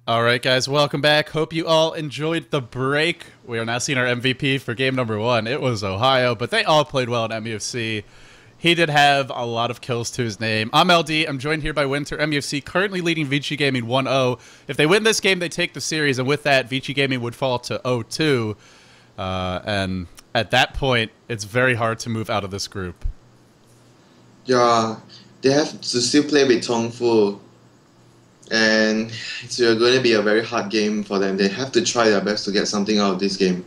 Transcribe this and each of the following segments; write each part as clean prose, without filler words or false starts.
All right, guys, welcome back. Hope you all enjoyed the break. We are now seeing our MVP for game number 1. It was Ohio, but they all played well in MUFC. He did have a lot of kills to his name. I'm LD. I'm joined here by Winter. MUFC currently leading Vici Gaming 1-0. If they win this game, they take the series, and with that, Vici Gaming would fall to 0-2. And at that point, it's very hard to move out of this group. Yeah, they have to still play with Tongfu, and it's going to be a very hard game for them. They have to try their best to get something out of this game.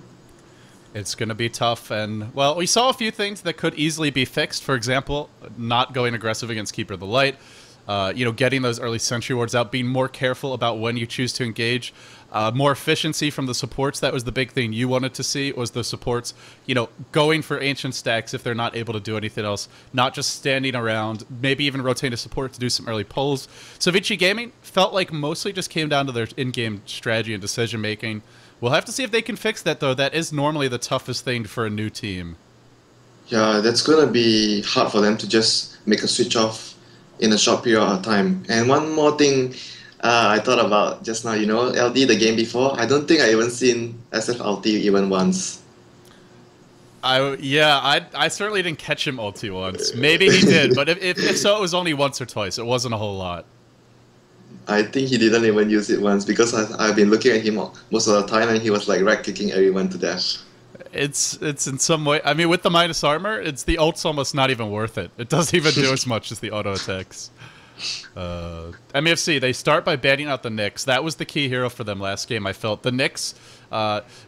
It's going to be tough, and, well, we saw a few things that could easily be fixed. For example, not going aggressive against Keeper of the Light, getting those early Sentry Wards out, being more careful about when you choose to engage, more efficiency from the supports. That was the big thing you wanted to see, was the supports, going for Ancient stacks if they're not able to do anything else, not just standing around, maybe even rotating a support to do some early pulls. So Vici Gaming felt like mostly just came down to their in-game strategy and decision-making. We'll have to see if they can fix that, though. That is normally the toughest thing for a new team. Yeah, that's going to be hard for them to just make a switch off in a short period of time. And one more thing I thought about just now, LD, the game before, I don't think I even seen SF ulti even once. I certainly didn't catch him ulti once. Maybe he did, but if so, it was only once or twice. It wasn't a whole lot. I think he didn't even use it once because I've been looking at him most of the time and he was like right kicking everyone to death. It's in some way, I mean, with the minus armor, the ult's almost not even worth it. It doesn't even do as much as the auto attacks. MUFC, they start by banning out the Nyx. That was the key hero for them last game, I felt. The Nyx,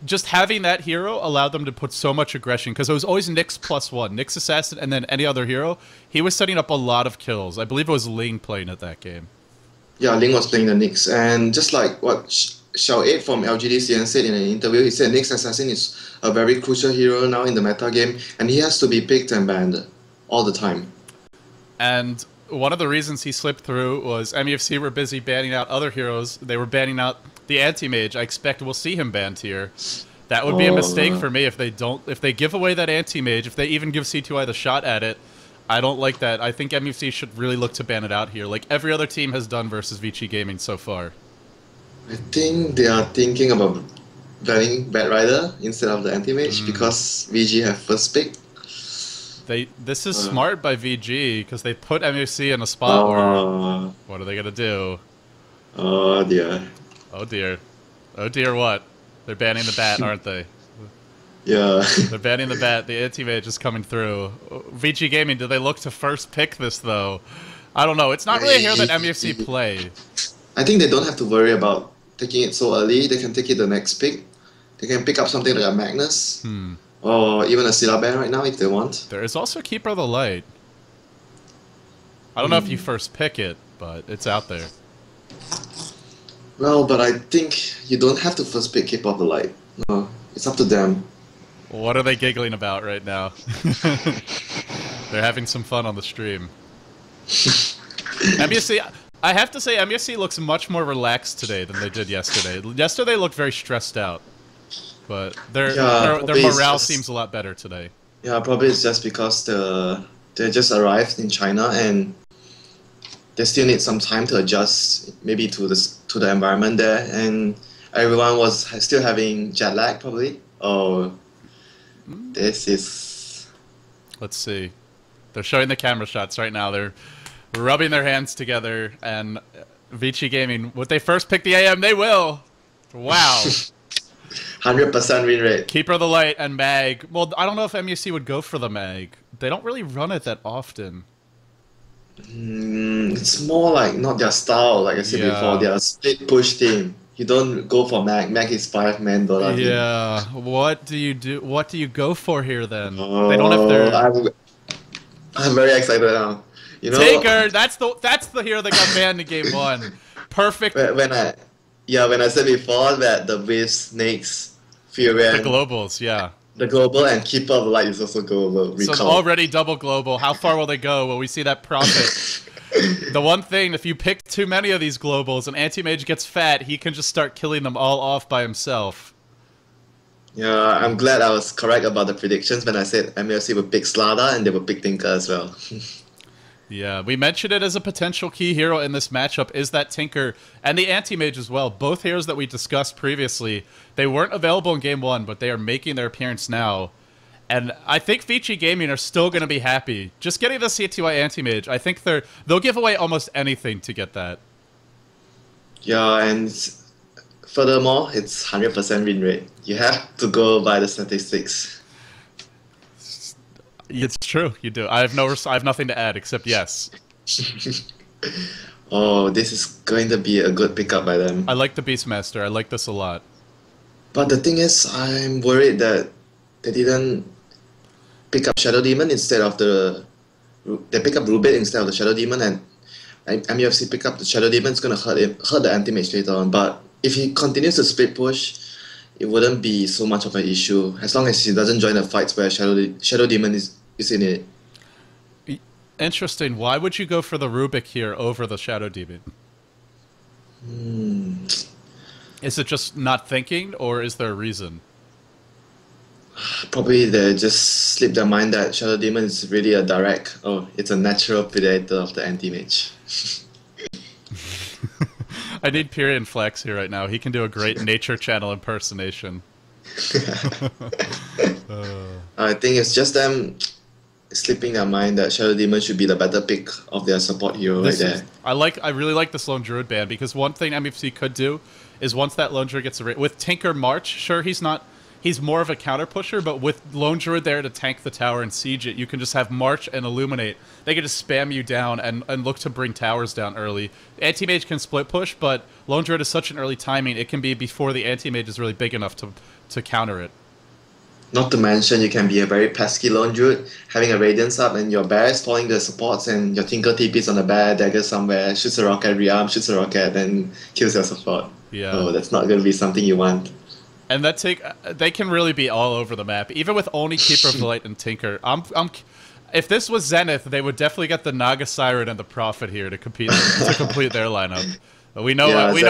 just having that hero allowed them to put so much aggression, because it was always Nyx +1, Nyx Assassin, and then any other hero. He was setting up a lot of kills. I believe it was Ling playing at that game. Yeah, Ling was playing the Nyx, and just like what Xiao 8 from LGDCN said in an interview, he said Nyx Assassin is a very crucial hero now in the meta game, and he has to be picked and banned all the time. And one of the reasons he slipped through was MUFC were busy banning out other heroes. They were banning out the Anti-Mage. I expect we'll see him banned here. That would be a mistake for me if they give away that Anti-Mage, if they even give C2I the shot at it. I don't like that. I think MUFC should really look to ban it out here, like every other team has done versus Vici Gaming so far. I think they are thinking about banning Bad Rider instead of the Anti-Mage because VG have first pick. This is smart by VG because they put MUFC in a spot where what are they gonna do? Oh dear. Oh dear. Oh dear what? They're banning the bat, aren't they? Yeah. They're banning the bat. The Anti-Mage is coming through. VG Gaming, do they look to first pick this, though? I don't know. It's not really a hero that MUFC play. I think they don't have to worry about taking it so early. They can take it the next pick. They can pick up something like a Magnus. Or even a Syllaban right now if they want. There is also Keeper of the Light. I don't know if you first pick it, but it's out there. Well, but I think you don't have to first pick Keeper of the Light. No, it's up to them. What are they giggling about right now? They're having some fun on the stream. MUFC, I have to say, MUFC looks much more relaxed today than they did yesterday. Yesterday they looked very stressed out, but their morale seems a lot better today. Yeah, probably it's just because they just arrived in China and they still need some time to adjust, maybe to the environment there, and everyone was still having jet lag probably. This is... Let's see. They're showing the camera shots right now. They're rubbing their hands together, and Vici Gaming, would they first pick the AM? They will! Wow. 100% win rate. Keeper of the Light and Mag. Well, I don't know if MUFC would go for the Mag. They don't really run it that often. It's more like not their style, like I said before. They are a split push team. You don't go for Mag. Mag is 5-man dollar team. Yeah. What do you do? What do you go for here then? They don't have their... I'm very excited now. Taker. That's the hero that got banned in game 1. Perfect. When I said before that the Wisp, Snakes, Furion, the globals, yeah. The global and Keeper of the Light is also global. So already double global. How far will they go? Will we see that profit? The one thing, if you pick too many of these globals and Anti-Mage gets fat, he can just start killing them all off by himself. Yeah, I'm glad I was correct about the predictions when I said MUFC would pick Slada and they would pick Tinker as well. Yeah, we mentioned it as a potential key hero in this matchup is that Tinker and the Anti-Mage as well. Both heroes that we discussed previously, they weren't available in Game 1, but they are making their appearance now. And I think Vici Gaming are still going to be happy. Just getting the CTY Anti-Mage, I think they'll give away almost anything to get that. Yeah, and furthermore, it's 100% win rate. You have to go by the statistics. It's true, you do. I have nothing to add except yes. Oh, this is going to be a good pickup by them. I like the Beastmaster. I like this a lot. But the thing is, I'm worried that they didn't pick up Shadow Demon instead of the... They pick up Rubit instead of the Shadow Demon, and MUFC pick up the Shadow Demon. It's going to hurt the Anti-Mage later on. But if he continues to split push, it wouldn't be so much of an issue, as long as he doesn't join the fights where Shadow Demon is in it. Interesting. Why would you go for the Rubik here over the Shadow Demon? Is it just not thinking, or is there a reason? Probably they just slip their mind that Shadow Demon is really a direct, it's a natural predator of the Anti-Mage. I need Pyrian Flex here right now. He can do a great nature channel impersonation. I think it's just them slipping their mind that Shadow Demon should be the better pick of their support hero right there. I really like this Lone Druid ban, because one thing MFC could do is once that Lone Druid gets with Tinker March, sure he's more of a counter pusher, but with Lone Druid there to tank the tower and siege it, you can just have March and Illuminate. They can just spam you down and look to bring towers down early. Anti-Mage can split push, but Lone Druid is such an early timing, it can be before the Anti-Mage is really big enough to counter it. Not to mention, you can be a very pesky Lone Druid, having a Radiance up and your bear is following the supports and your Tinker TPs on the bear, dagger somewhere, shoots a rocket, rearm, shoots a rocket, then kills your support. Yeah. Oh, that's not going to be something you want. And they can really be all over the map, even with only Keeper of the Light and Tinker. If this was Zenith, they would definitely get the Naga Siren and the Prophet here to complete their lineup. We know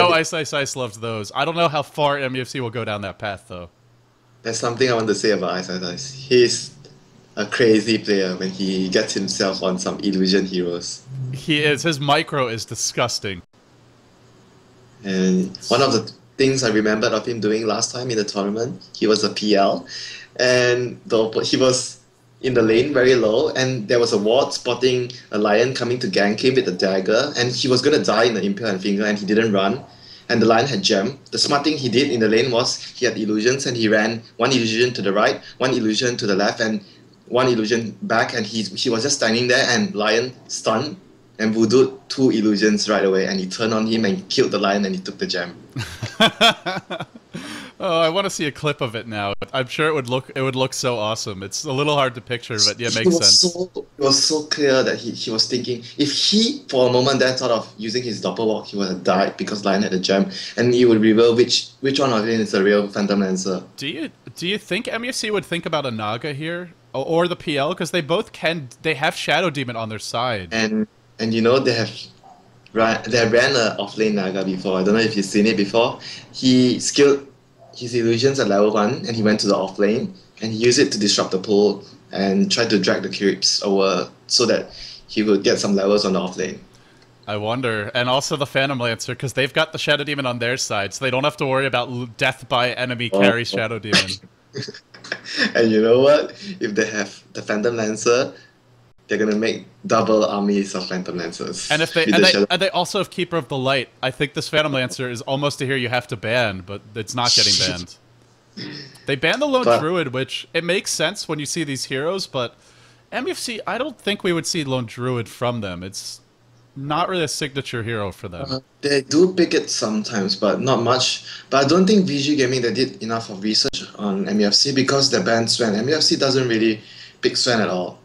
Ice Ice Ice loves those. I don't know how far MUFC will go down that path though. There's something I want to say about Ice Ice Ice. He's a crazy player when he gets himself on some illusion heroes. He is. His micro is disgusting. And one of the things I remembered of him doing last time in the tournament, he was a PL, and he was in the lane very low, and there was a ward spotting a lion coming to gank him with a dagger, and he was going to die in the Impale and Finger, and he didn't run, and the lion had gem. The smart thing he did in the lane was he had illusions, and he ran one illusion to the right, one illusion to the left, and one illusion back, and he was just standing there, and lion stunned and voodooed 2 illusions right away, and he turned on him and killed the lion, and he took the gem. Oh, I want to see a clip of it now. I'm sure it would look so awesome. It's a little hard to picture, but yeah, it makes sense. It was so clear that he was thinking, if he, for a moment there, thought of using his doppelwalk, he would have died because Lion had a gem, and he would reveal which one of them is the real Phantom Lancer. Do you think MUFC would think about a Naga here? Or the PL? Because they have Shadow Demon on their side. And you know, they ran a offlane Naga before. I don't know if you've seen it before. He skilled his illusions at level 1, and he went to the offlane, and he used it to disrupt the pool and tried to drag the creeps over so that he would get some levels on the offlane. I wonder. And also the Phantom Lancer, because they've got the Shadow Demon on their side, so they don't have to worry about death by enemy carry Shadow Demon. And you know what? If they have the Phantom Lancer, they're gonna make double armies of Phantom Lancers. And if they also have Keeper of the Light, I think this Phantom Lancer is almost a hero you have to ban, but it's not getting banned. They banned the Lone Druid, which it makes sense when you see these heroes, but MUFC, I don't think we would see Lone Druid from them. It's not really a signature hero for them. They do pick it sometimes, but not much. But I don't think VG Gaming, they did enough of research on MUFC because they banned Sven. MUFC doesn't really pick Sven at all.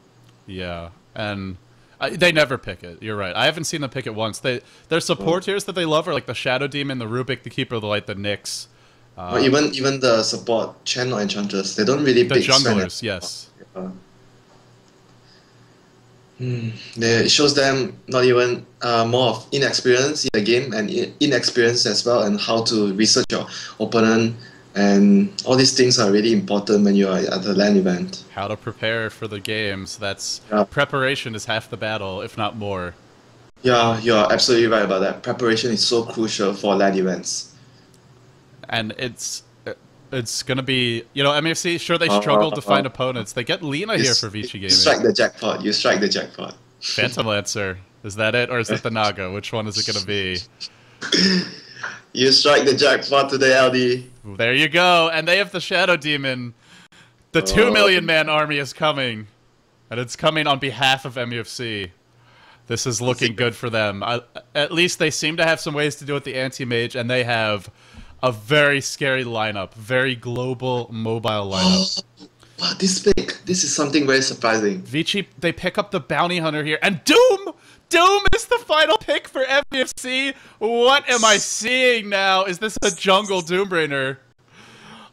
Yeah, and they never pick it. You're right. I haven't seen them pick it once. Their support tiers that they love are like the Shadow Demon, the Rubik, the Keeper of the Light, the Nyx. Or even the support channel enchanters, they don't really pick junglers. Sven. Yes. It shows them not even more of inexperience in the game and inexperience as well, and how to research your opponent And all these things are really important when you are at the LAN event. How to prepare for the games. That's Yeah. preparation is half the battle, if not more. Yeah, you're absolutely right about that. Preparation is so crucial for LAN events. And it's gonna be, you know, MUFC, sure, they struggled to find opponents. They get Lena here for Vici Gaming. You strike the jackpot. You strike the jackpot. Phantom Lancer. Is that it, or is it the Naga? Which one is it gonna be? You strike the jackpot today, LD. There you go. And they have the Shadow Demon. The 2 million man army is coming. And it's coming on behalf of MUFC. This is looking good for them. At least they seem to have some ways to do it, the Anti-Mage, and they have a very scary lineup. Very global, mobile lineup. Wow, this big. This is something very surprising. Vici, they pick up the Bounty Hunter here. And Doom! Doom is the final pick for MUFC. What am I seeing now? Is this a jungle Doombringer?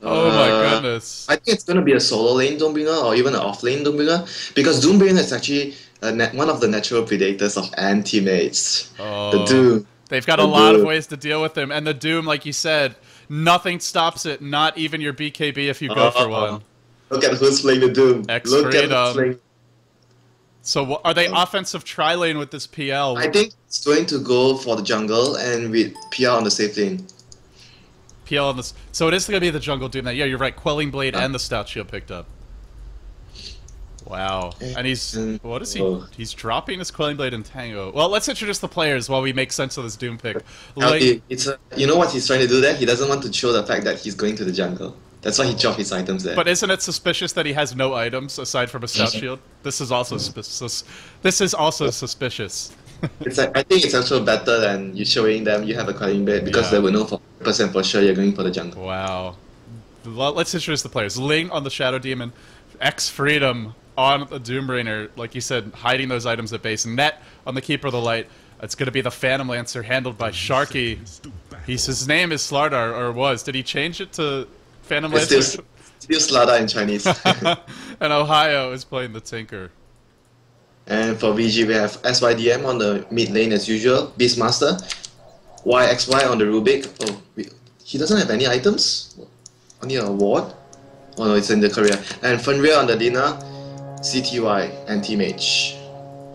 Oh my goodness. I think it's going to be a solo lane Doombringer or even an off lane Doombringer, because Doombringer is actually one of the natural predators of Anti-Mage. Oh, the Doom. They've got a lot of ways to deal with him. And the Doom, like you said, nothing stops it. Not even your BKB if you go for one. Look at who's playing the Doom. Look at who's playing. So are they offensive tri-lane with this PL? I think it's going to go for the jungle and with PL on the safe lane. PL on this. So it is going to be the jungle Doom. Yeah, you're right. Quelling Blade and the Stout Shield picked up. Wow. And he's... What is he? He's dropping his Quelling Blade and Tango. Well, let's introduce the players while we make sense of this Doom pick. You know what he's trying to do there? He doesn't want to show the fact that he's going to the jungle. That's why he dropped his items there. But isn't it suspicious that he has no items aside from a Stout Shield? This is also suspicious. This is also suspicious. I think it's also better than you showing them you have a Quelling Blade, because they will know for 100% for sure you're going for the jungle. Wow. Well, let's introduce the players. Ling on the Shadow Demon. X-Freedom on the Doombringer, like you said, hiding those items at base. Net on the Keeper of the Light. It's going to be the Phantom Lancer handled by Sharky. His name is Slardar, or was. Did he change it to Phantom Lancer? Still Slardar in Chinese. And Ohio is playing the Tinker. And for VG, we have SYDM on the mid lane as usual. Beastmaster. YXY on the Rubik. Oh, he doesn't have any items? Only a ward? Oh no, it's in the career. And Fenrir on the Lina. CTY, Anti-Mage.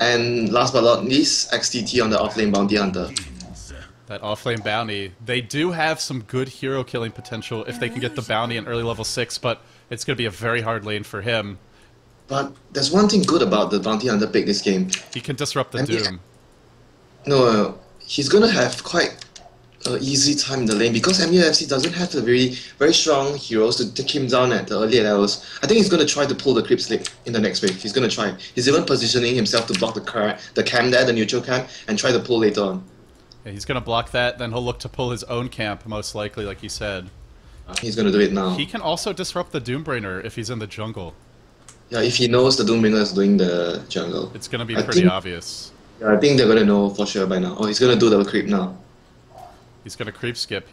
And last but not least, XTT on the offlane Bounty Hunter. That offlane Bounty. They do have some good hero killing potential if they can get the Bounty in early level 6, but it's going to be a very hard lane for him. But there's one thing good about the Bounty Hunter pick this game. He can disrupt the Doom. No, he's going to have quite an easy time in the lane, because MUFC doesn't have the very strong heroes to take him down at the earlier levels. I think he's going to try to pull the creep slip in the next wave. He's going to try. He's even positioning himself to block the camp there, the neutral camp, and try to pull later on. Yeah, he's going to block that, then he'll look to pull his own camp, most likely, like you said. He's going to do it now. He can also disrupt the Doombringer if he's in the jungle. Yeah, if he knows the Doombringer is doing the jungle. It's going to be pretty obvious. Yeah, I think they're going to know for sure by now. Oh, he's going to do the creep now. He's going to creep skip.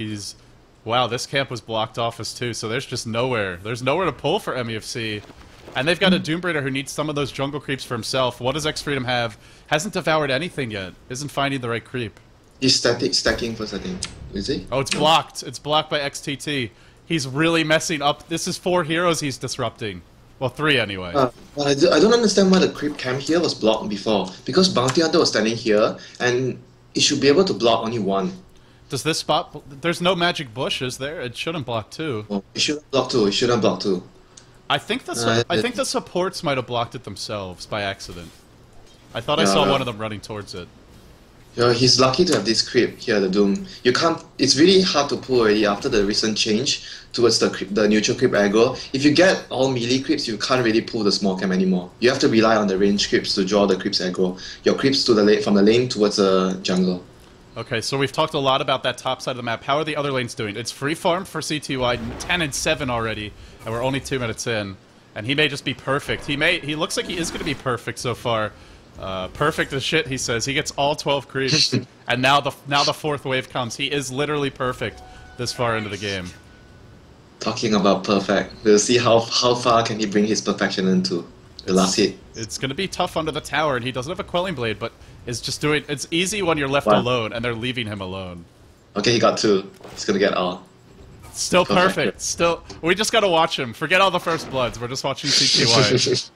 Wow, this camp was blocked off as too, so there's just nowhere. There's nowhere to pull for MUFC. And they've got a Doombringer who needs some of those jungle creeps for himself. What does X-Freedom have? Hasn't devoured anything yet. Isn't finding the right creep. He's stacking first, I think. Is he? Oh, it's blocked. It's blocked by XTT. He's really messing up. This is 4 heroes he's disrupting. Well, 3 anyway. Well, I don't understand why the creep camp here was blocked before. Because Bounty Hunter was standing here, and it should be able to block only 1. Does this spot... There's no magic bush, is there? It shouldn't block 2. Oh, it shouldn't block 2. It shouldn't block 2. I think the supports might have blocked it themselves by accident. I thought I saw one of them running towards it. Yeah, he's lucky to have this creep here, the Doom. You can't... It's really hard to pull already after the recent change towards the neutral creep aggro. If you get all melee creeps, you can't really pull the small camp anymore. You have to rely on the range creeps to draw the creeps aggro. Your creeps to the from the lane towards the jungle. Okay, so we've talked a lot about that top side of the map. How are the other lanes doing? It's free farm for CTY, 10 and 7 already, and we're only 2 minutes in. And he may just be perfect. He looks like he is going to be perfect so far. Perfect as shit, he says. He gets all 12 creeps, and now the 4th wave comes. He is literally perfect this far into the game. Talking about perfect, we'll see how far can he bring his perfection into the last hit. It's going to be tough under the tower, and he doesn't have a Quelling Blade, but is just doing... It's easy when you're left alone, and they're leaving him alone. Okay, he got 2. He's going to get all. Still perfect. Still, we just gotta watch him. Forget all the first bloods. We're just watching CTY.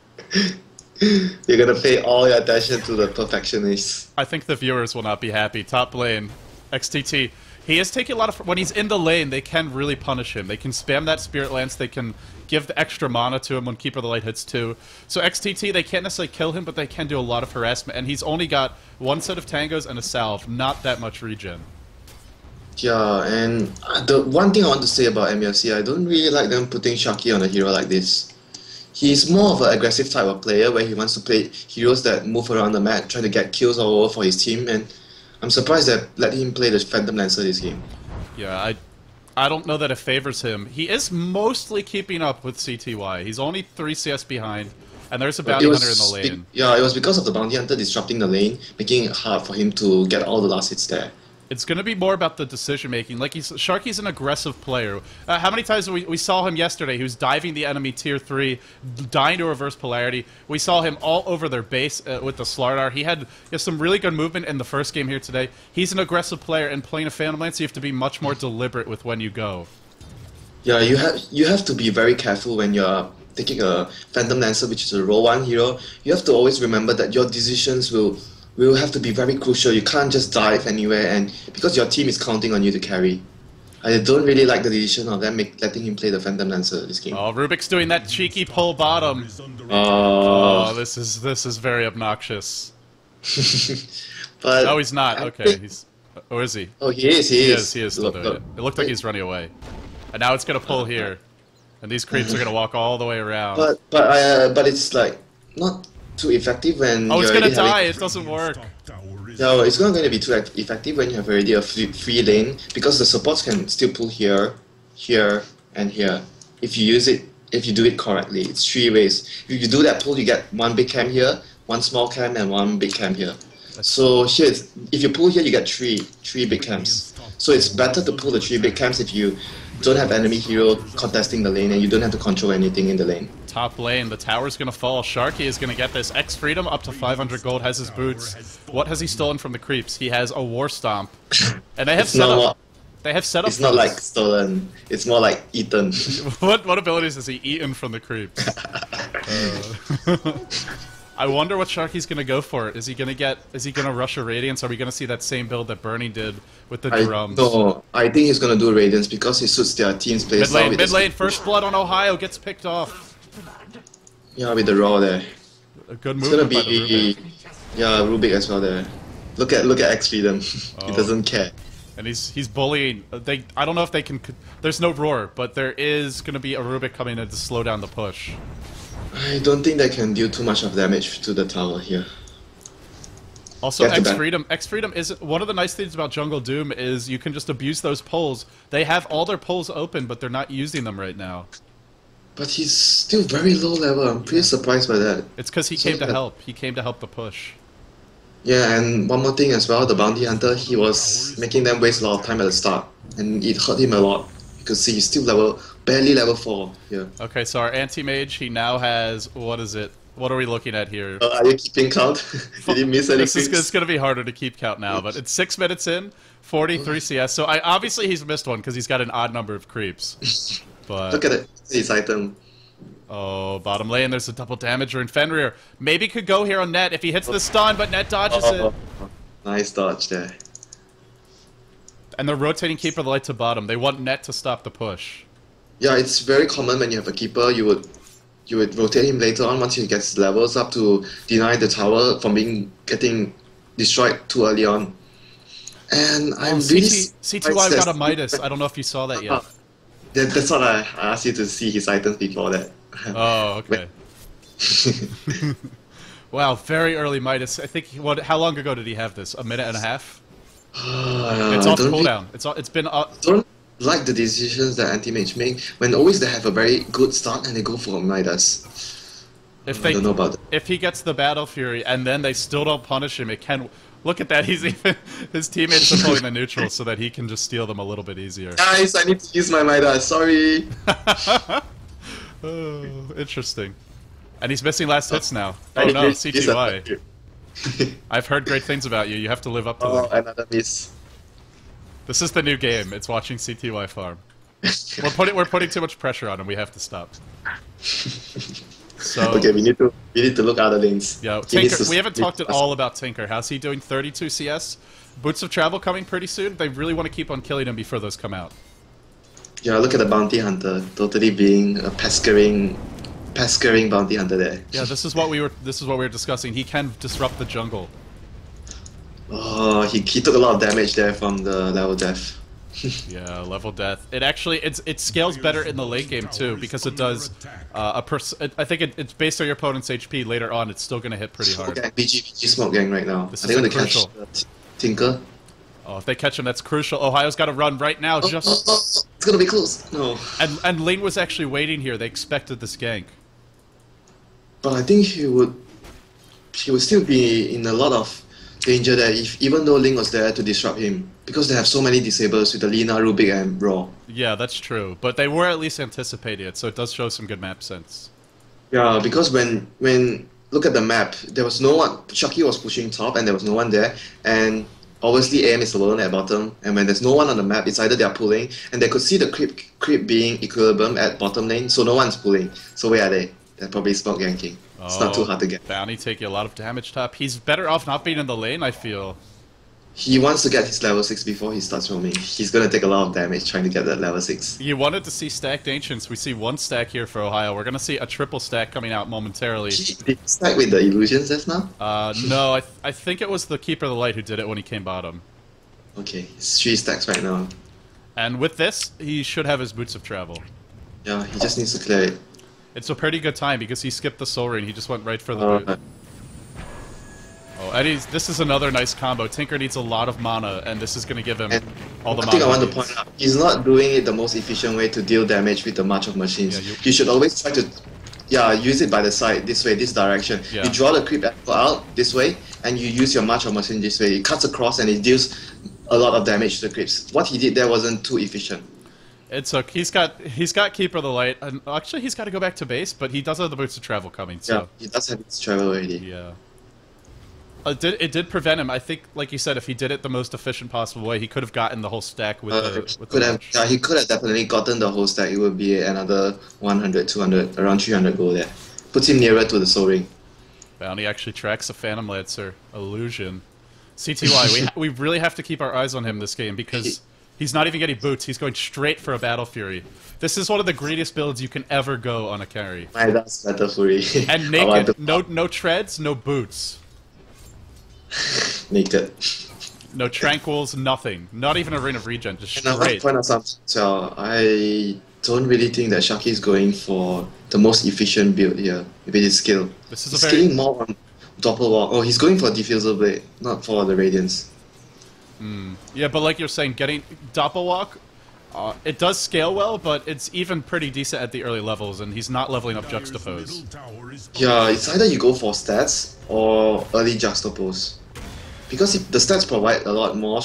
You're gonna pay all your attention to the perfectionist. I think the viewers will not be happy. Top lane, XTT. He is taking a lot of... When he's in the lane, they can really punish him. They can spam that Spirit Lance. They can give the extra mana to him when Keeper of the Light hits too. So XTT, they can't necessarily kill him, but they can do a lot of harassment. And he's only got one set of tangos and a salve. Not that much regen. Yeah, and the one thing I want to say about MUFC, I don't really like them putting Sharky on a hero like this. He's more of an aggressive type of player where he wants to play heroes that move around the map, trying to get kills all over for his team, and I'm surprised that let him play the Phantom Lancer this game. Yeah, I don't know that it favors him. He is mostly keeping up with CTY. He's only 3 CS behind, and there's a bounty hunter in the lane. Yeah, it was because of the bounty hunter disrupting the lane, making it hard for him to get all the last hits there. It's going to be more about the decision-making. Like, Sharky's an aggressive player. How many times we saw him yesterday? He was diving the enemy tier 3, dying to reverse polarity. We saw him all over their base with the Slardar. He had some really good movement in the first game here today. He's an aggressive player, and playing a Phantom Lance, you have to be much more deliberate with when you go. Yeah, you have to be very careful when you're taking a Phantom Lancer, which is a roll 1 hero. You have to always remember that your decisions will have to be very crucial. You can't just dive anywhere, and because your team is counting on you to carry. I don't really like the decision of them letting him play the Phantom Lancer this game. Oh, Rubik's doing that cheeky pull bottom. Oh, this is very obnoxious. But no, he's not. Okay, he's... Or is he? Oh, he is. He is still doing it. It looked like he's running away. And now it's going to pull here. And these creeps are going to walk all the way around. But it's like not too effective when it's going to die. It doesn't work. No, it's not going to be too effective when you have already a free lane, because the supports can still pull here, here, and here. If you do it correctly, it's 3 ways. If you do that pull, you get 1 big cam here, 1 small cam, and 1 big cam here. So here, if you pull here, you get 3 big cams. So it's better to pull the 3 big cams if you don't have enemy hero contesting the lane and you don't have to control anything in the lane. Top lane, the tower's gonna fall. Sharky is gonna get this. X-Freedom up to 500 gold, has his boots. What has he stolen from the creeps? He has a War Stomp. And they have set up. They have set up. It's not like stolen. It's more like eaten. What abilities has he eaten from the creeps? I wonder what Sharky's gonna go for. Is he gonna rush a Radiance? Are we gonna see that same build that Bernie did with the drums? No, I think he's gonna do Radiance because it suits their team's play style. Mid lane, first blood on Ohio gets picked off. Yeah, with the raw there. A good move. It's gonna be Rubik as well there. Look at X-Freedom. He doesn't care. And he's bullying. I don't know if they can. There's no roar, but there is gonna be a Rubik coming in to slow down the push. I don't think they can deal too much of damage to the tower here. Also, X-Freedom is one of the nice things about Jungle Doom is you can just abuse those pulls. They have all their pulls open, but they're not using them right now. But he's still very low level. I'm pretty surprised by that. It's because he came to help. He came to help the push. Yeah, and one more thing as well, the bounty hunter, he was making them waste a lot of time at the start, and it hurt him a lot. You can see he's still barely level 4 here. Okay, so our Anti-Mage, he now has, what is it? What are we looking at here? Are you keeping count? Did you miss any It's going to be harder to keep count now, but it's 6 minutes in, 43 CS. So obviously he's missed one because he's got an odd number of creeps. But look at it, his item. Oh, bottom lane, there's a double damager in Fenrir. Maybe could go here on Net if he hits the stun, but Net dodges it. Nice dodge there. And they're rotating Keeper of the Light to bottom. They want Net to stop the push. Yeah, it's very common when you have a keeper, you would rotate him later on once he gets levels up to deny the tower from getting destroyed too early on. And I'm really CTY got a Midas. I don't know if you saw that yet. That's what I asked you to see his items before that. Oh, okay. Wow, very early Midas. I think how long ago did he have this? A minute and a half? It's off cooldown. It's been up. Don't like the decisions that Anti-Mage make when always they have a very good start and they go for a Midas. I don't know about that. If he gets the Battle Fury and then they still don't punish him, it can. Look at that. He's even his teammates are pulling the neutral so that he can just steal them a little bit easier. Guys, I need to use my Midas. Sorry. Oh, interesting. And he's missing last hits now. Oh no, CTY. I've heard great things about you. You have to live up to them. Oh, another miss. This is the new game. It's watching CTY farm. We're putting too much pressure on him. We have to stop. So Okay, we need to look other lanes. yeah, He needs Tinker. to We haven't split talked at us. all about Tinker. How's he doing? 32 CS. Boots of Travel coming pretty soon. They really want to keep on killing him before those come out. Yeah, look at the bounty hunter, totally being a peskering bounty hunter there. Yeah, this is what we were discussing. He can disrupt the jungle. Oh, he took a lot of damage there from the level death. Yeah, level death. It scales better in the late game too because it does I think it's based on your opponent's HP later on. It's still gonna hit pretty hard. Smoke gang, BG smoke gang right now. This Are they is going to crucial. catch Tinker? Oh, if they catch him, that's crucial. Ohio's got to run right now. Just It's going to be close. No. and Lane was actually waiting here. They expected this gank. But I think he would still be in a lot of danger there even though Ling was there to disrupt him. Because they have so many disables with the Lina, Rubik, and Raw. Yeah, that's true. But they were at least anticipating it, so it does show some good map sense. Yeah, because when look at the map, there was no one. Shaki was pushing top, and there was no one there. And obviously, AM is alone at bottom. And when there's no one on the map, it's either they're pulling, and they could see the creep being equilibrium at bottom lane, so no one's pulling. So where are they? They're probably smoke ganking. It's not too hard to get. Bounty taking a lot of damage top. He's better off not being in the lane, I feel. He wants to get his level 6 before he starts roaming. He's gonna take a lot of damage trying to get that level 6. You wanted to see stacked Ancients. We see one stack here for Ohio. We're going to see a triple stack coming out momentarily. Did he stack with the illusions just now? No, I think it was the Keeper of the Light who did it when he came bottom. Okay, it's 3 stacks right now. And with this, he should have his Boots of Travel. Yeah, he just needs to clear it. It's a pretty good time because he skipped the Soul Ring. He just went right for the boot. Oh, and this is another nice combo. Tinker needs a lot of mana, and this is going to give him all the mana. I think I want he to needs. point out, he's not doing it the most efficient way to deal damage with the March of Machines. Yeah, you should always try to use it by the side, this way, this direction. Yeah. You draw the creep out this way, and you use your March of Machine this way. It cuts across and it deals a lot of damage to the creeps. What he did there wasn't too efficient. It's okay. He's got Keeper of the Light, and actually he's got to go back to base, but he does have the Boots of Travel coming. So. Yeah, he does have his travel already. Yeah. It did prevent him. I think, like you said, if he did it the most efficient possible way, he could have gotten the whole stack with he could have definitely gotten the whole stack. It would be another 100, 200, around 300 gold there. Puts him nearer to the Soul Ring. Bounty actually tracks a Phantom Lancer illusion. CTY, we really have to keep our eyes on him this game because he's not even getting boots. He's going straight for a Battle Fury. This is one of the greatest builds you can ever go on a carry. Midas, Battle Fury. And naked, no treads, no boots. Naked. No tranquils, nothing. Not even a Ring of Regen, just And I want to straight. point out something. So I don't really think that Shaki is going for the most efficient build here with his skill. This is He's a very skilling more on Doppelwalk. Oh, he's going for Diffusal Blade, not for the Radiance. yeah, but like you're saying, getting Doppelwalk, it does scale well, but it's even pretty decent at the early levels, and he's not leveling up Juxtapose. Yeah, it's either you go for stats or early Juxtapose. Because the stats provide a lot more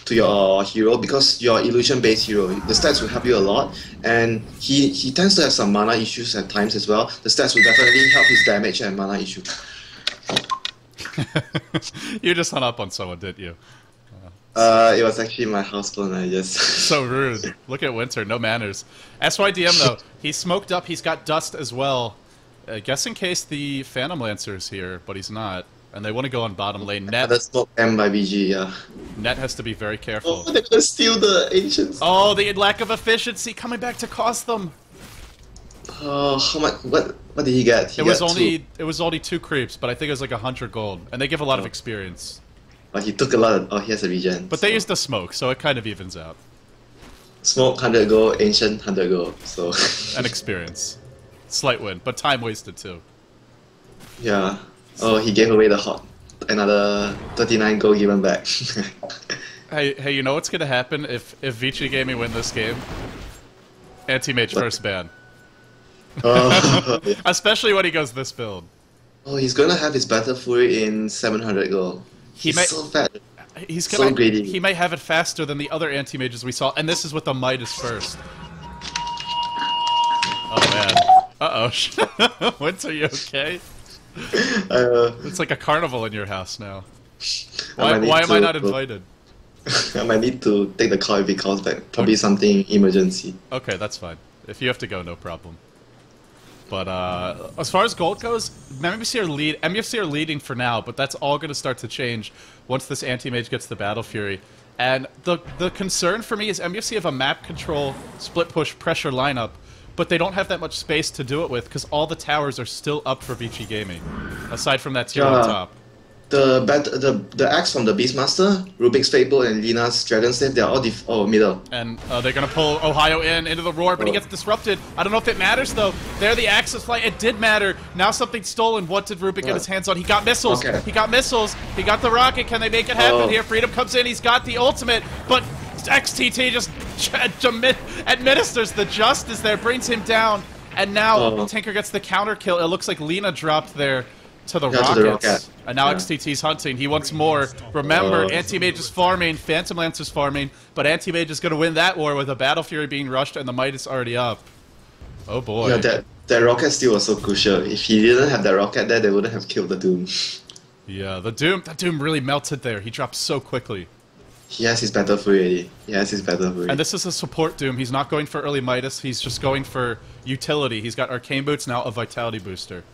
to your hero, because you're illusion-based hero, the stats will help you a lot, and he tends to have some mana issues at times as well. The stats will definitely help his damage and mana issue. You just hung up on someone, didn't you? It was actually my house phone, I just... So rude. Look at Winter, no manners. SYDM though, he's smoked up, he's got dust as well. Guess in case the Phantom Lancer's here, but he's not. And they want to go on bottom lane. Net, That's smoke M by BG, yeah. Net has to be very careful. Oh, they're gonna steal the Ancients. Oh, the lack of efficiency coming back to cost them. Oh, how much? What did he get? He It was got only 2 creeps, but I think it was like 100 gold, and they give a lot of experience. But he took a lot of... Oh, he has a regen. But they used the smoke, so it kind of evens out. Smoke 100 gold, Ancient 100 gold, so... And experience. Slight win, but time wasted too. Yeah. Oh, he gave away the hot. Another 39 gold given back. Hey, you know what's gonna happen if Vici Gaming win this game? Anti-Mage first ban. Oh, yeah. Especially when he goes this build. Oh, he's gonna have his Battle Fury in 700 gold. He's so fat. He's So gonna, greedy. He might have it faster than the other anti-mages we saw, and this is with the Midas first. Oh man. Uh-oh. Winter, you okay? It's like a carnival in your house now. Why am I not invited? I might need to take the call if it calls back. Probably Okay. something emergency. Okay, that's fine. If you have to go, no problem. But as far as gold goes, MUFC are leading for now, but that's all going to start to change once this Anti-Mage gets the Battle Fury. And the concern for me is MUFC have a map control, split push, pressure lineup, but they don't have that much space to do it with because all the towers are still up for Vici Gaming, aside from that tier 1 top. The axe from the Beastmaster, Rubik's Fable, and Lina's Dragon Slave, they're all middle. And they're going to pull Ohio into the roar, but he gets disrupted. I don't know if it matters, though. There the axes fly. It did matter. Now something's stolen. What did Rubik get his hands on? He got missiles. Okay. He got missiles. He got the rocket. Can they make it happen here? Freedom comes in. He's got the ultimate, but XTT just administers the justice there, brings him down. And now Tinker gets the counter kill. It looks like Lina dropped there to the rockets. And now XTT's hunting. He wants more. Remember, Anti-Mage is farming, Phantom Lancer's farming, but Anti-Mage is going to win that war with a Battle Fury being rushed and the Midas already up. Oh boy. Yeah, that rocket steal was so crucial. If he didn't have that rocket there, they wouldn't have killed the Doom. Yeah, that Doom really melted there. He dropped so quickly. He has his Battle Fury already. He has his Battle Fury. And this is a support Doom. He's not going for early Midas. He's just going for utility. He's got Arcane Boots, now a Vitality Booster.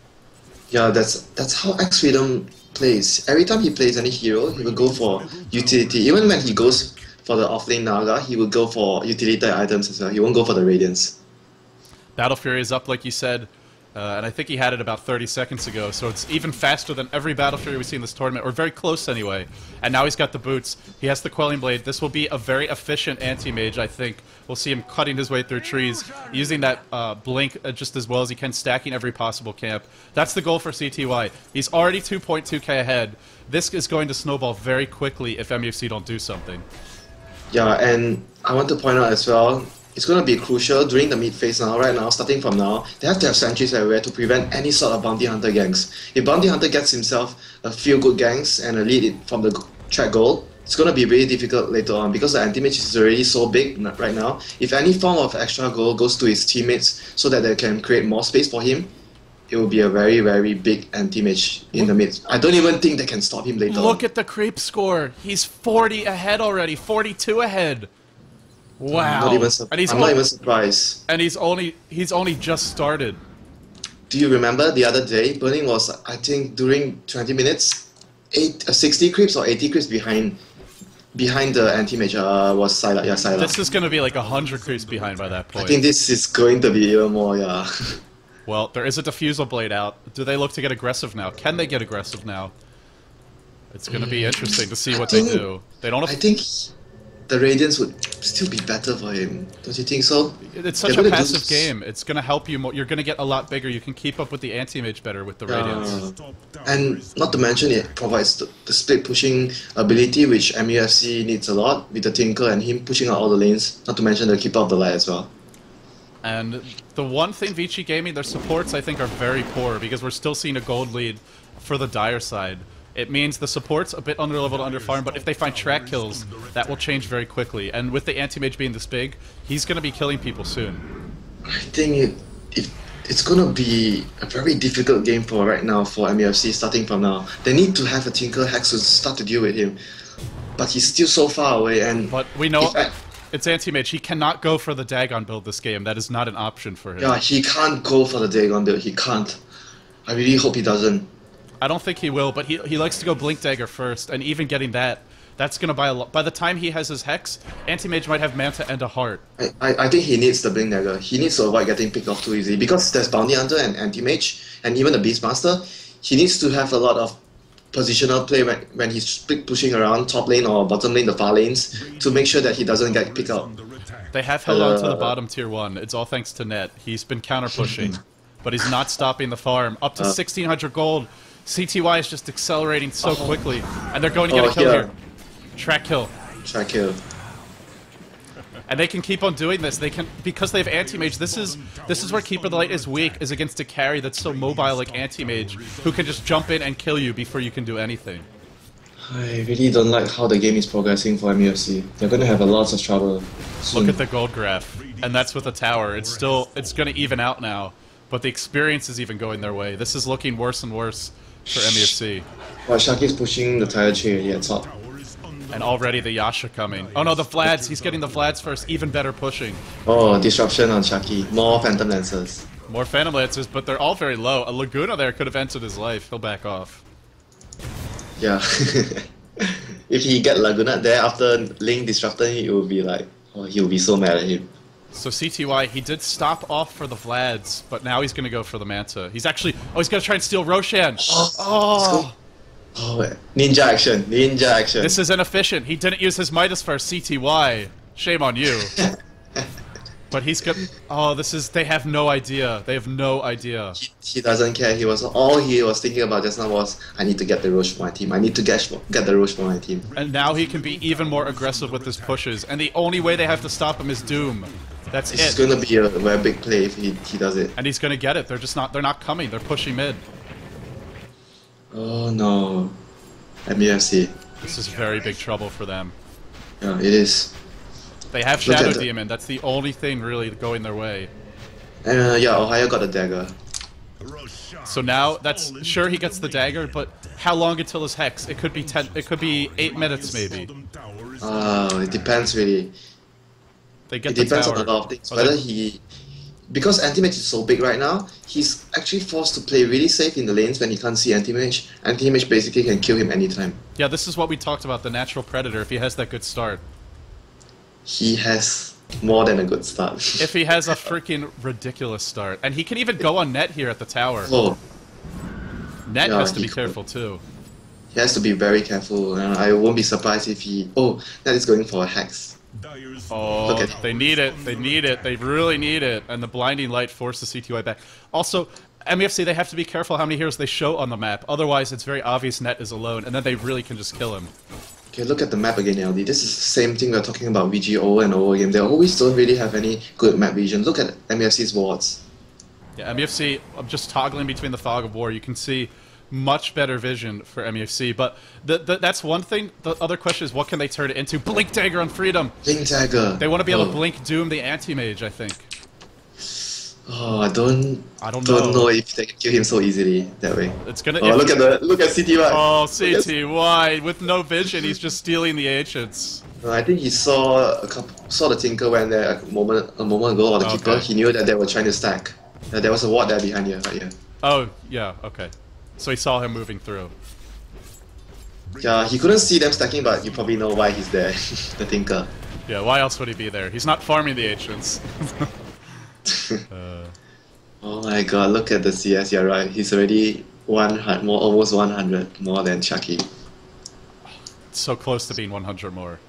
Yeah, that's how X Freedom plays. Every time he plays any hero, he will go for utility. Even when he goes for the offlane Naga, he will go for utility items as well. He won't go for the Radiance. Battle Fury is up, like you said, and I think he had it about 30 seconds ago, so it's even faster than every Battle Fury we see in this tournament, or very close anyway. And now he's got the boots. He has the Quelling Blade. This will be a very efficient Anti-Mage, I think. We'll see him cutting his way through trees, using that blink just as well as he can, stacking every possible camp. That's the goal for CTY. He's already 2.2k ahead. This is going to snowball very quickly if MUFC don't do something. Yeah, and I want to point out as well, it's going to be crucial during the mid phase now, right now, starting from now. They have to have sentries everywhere to prevent any sort of Bounty Hunter ganks. If Bounty Hunter gets himself a few good ganks and a lead from the track goal, it's going to be really difficult later on because the Anti-Mage is already so big right now. If any form of extra goal goes to his teammates so that they can create more space for him, it will be a very, very big Anti-Mage in the mid. I don't even think they can stop him later on. Look at the creep score. He's 40 ahead already, 42 ahead. Wow. I'm not even surprised. And he's only just started. Do you remember the other day, Burning was, I think, during 20 minutes, 60 creeps or 80 creeps behind the Anti-Mage was Sylar. Yeah, Sylar. This is going to be like 100 creeps behind by that point. I think this is going to be even more, yeah. Well, there is a Diffusal Blade out. Do they look to get aggressive now? Can they get aggressive now? It's going to be interesting to see what they do. They don't. I think the Radiance would still be better for him. Don't you think so? It's such a passive game. It's going to help you more. You're going to get a lot bigger. You can keep up with the Anti-Mage better with the Radiance. And not to mention it provides the split pushing ability, which MUFC needs a lot with the Tinker and him pushing out all the lanes. Not to mention the Keeper of the Light as well. And the one thing Vici Gaming, their supports I think are very poor because we're still seeing a gold lead for the Dire side. It means the support's a bit underleveled, underfarmed, but if they find track kills, that will change very quickly. And with the Anti-Mage being this big, he's going to be killing people soon. I think it's going to be a very difficult game for right now for MUFC starting from now. They need to have a Tinker Hex to start to deal with him. But he's still so far away and... But we know it's Anti-Mage. He cannot go for the Dagon build this game. That is not an option for him. Yeah, he can't go for the Dagon build. He can't. I really hope he doesn't. I don't think he will, but he likes to go Blink Dagger first, and even getting that's going to buy a lot. By the time he has his Hex, Anti-Mage might have Manta and a Heart. I think he needs the Blink Dagger. He needs to avoid getting picked off too easy. Because there's Bounty Hunter and Anti-Mage, and even the Beastmaster, he needs to have a lot of positional play when he's split pushing around top lane or bottom lane, the far lanes, to make sure that he doesn't get picked up. They have held on to the bottom tier 1. It's all thanks to Net. He's been counter-pushing, but he's not stopping the farm. Up to 1,600 gold. CTY is just accelerating so quickly, and they're going to get a kill here. Track kill. Track kill. And they can keep on doing this. They can, because they have Anti-Mage. This is where Keeper of the Light is weak, is against a carry that's so mobile like Anti-Mage, who can just jump in and kill you before you can do anything. I really don't like how the game is progressing for MUFC. They're going to have a lot of trouble soon. Look at the gold graph, and that's with the tower. It's going to even out now, but the experience is even going their way. This is looking worse and worse for MUFC. Well, Shaki's pushing the tire tree at top. And already the Yasha coming. Oh no, the Vlads. He's getting the Vlads first. Even better pushing. Oh, disruption on Chucky. More Phantom Lancers. More Phantom Lancers, but they're all very low. A Laguna there could have ended his life. He'll back off. Yeah. If he get Laguna there after Link disrupted him, it would be like, oh, he will be so mad at him. So CTY, he did stop off for the Vlads, but now he's going to go for the Manta. He's actually... Oh, he's going to try and steal Roshan. Oh! Oh, ninja action. Ninja action. This is inefficient. He didn't use his Midas first, CTY. Shame on you. But he's got... Oh, this is... They have no idea. They have no idea. He doesn't care. All he was thinking about just now was, I need to get the Roche for my team. I need to get the Roche for my team. And now he can be even more aggressive with his pushes. And the only way they have to stop him is Doom. That's it. It's going to be a very big play if he does it. And he's going to get it. They're just not... They're not coming. They're pushing mid. Oh no. MUFC. This is very big trouble for them. Yeah, it is. They have Shadow Demon. That's the only thing really going their way. Yeah, Ohio got a dagger. So now that's sure he gets the dagger, but how long until his hex? It could be 10. It could be 8 minutes maybe. It depends really. They get it the depends tower. on a lot of things. Whether because Anti-Mage is so big right now, he's actually forced to play really safe in the lanes when he can't see Anti-Mage. Anti-Mage basically can kill him anytime. Yeah, this is what we talked about, the natural predator, if he has that good start. He has more than a good start. If he has a freaking ridiculous start. And he can even go on net here at the tower. Oh. Net Yeah, has to he be could. careful too. He has to be very careful. I won't be surprised if he... Oh, that is going for a hex. Oh, they need it. They need it. They really need it. And the blinding light forces CTY back. Also, MUFC, they have to be careful how many heroes they show on the map. Otherwise, it's very obvious Net is alone, and then they really can just kill him. Okay, look at the map again, LD. This is the same thing we're talking about VG over and over again. They always don't really have any good map vision. Look at MUFC's wards. Yeah, MUFC, I'm just toggling between the fog of war. You can see much better vision for MUFC, but that's one thing. The other question is, what can they turn it into? Blink Dagger on Freedom! Blink Dagger! They want to be able to Blink Doom the Anti-Mage, I think. Oh, I don't know. know if they can kill him so easily that way. It's gonna. Oh, look at CTY. Oh, CTY with no vision. He's just stealing the ancients. I think he saw the Tinker went there a moment ago, or the Keeper. He knew that they were trying to stack. There was a ward there behind you, right here. Oh yeah, okay. So he saw him moving through. Yeah, he couldn't see them stacking, but you probably know why he's there. The Tinker. Yeah, why else would he be there? He's not farming the ancients. Oh my god, look at the CS, you're right. He's already 100 more, almost 100 more than Chucky. So close to being 100 more.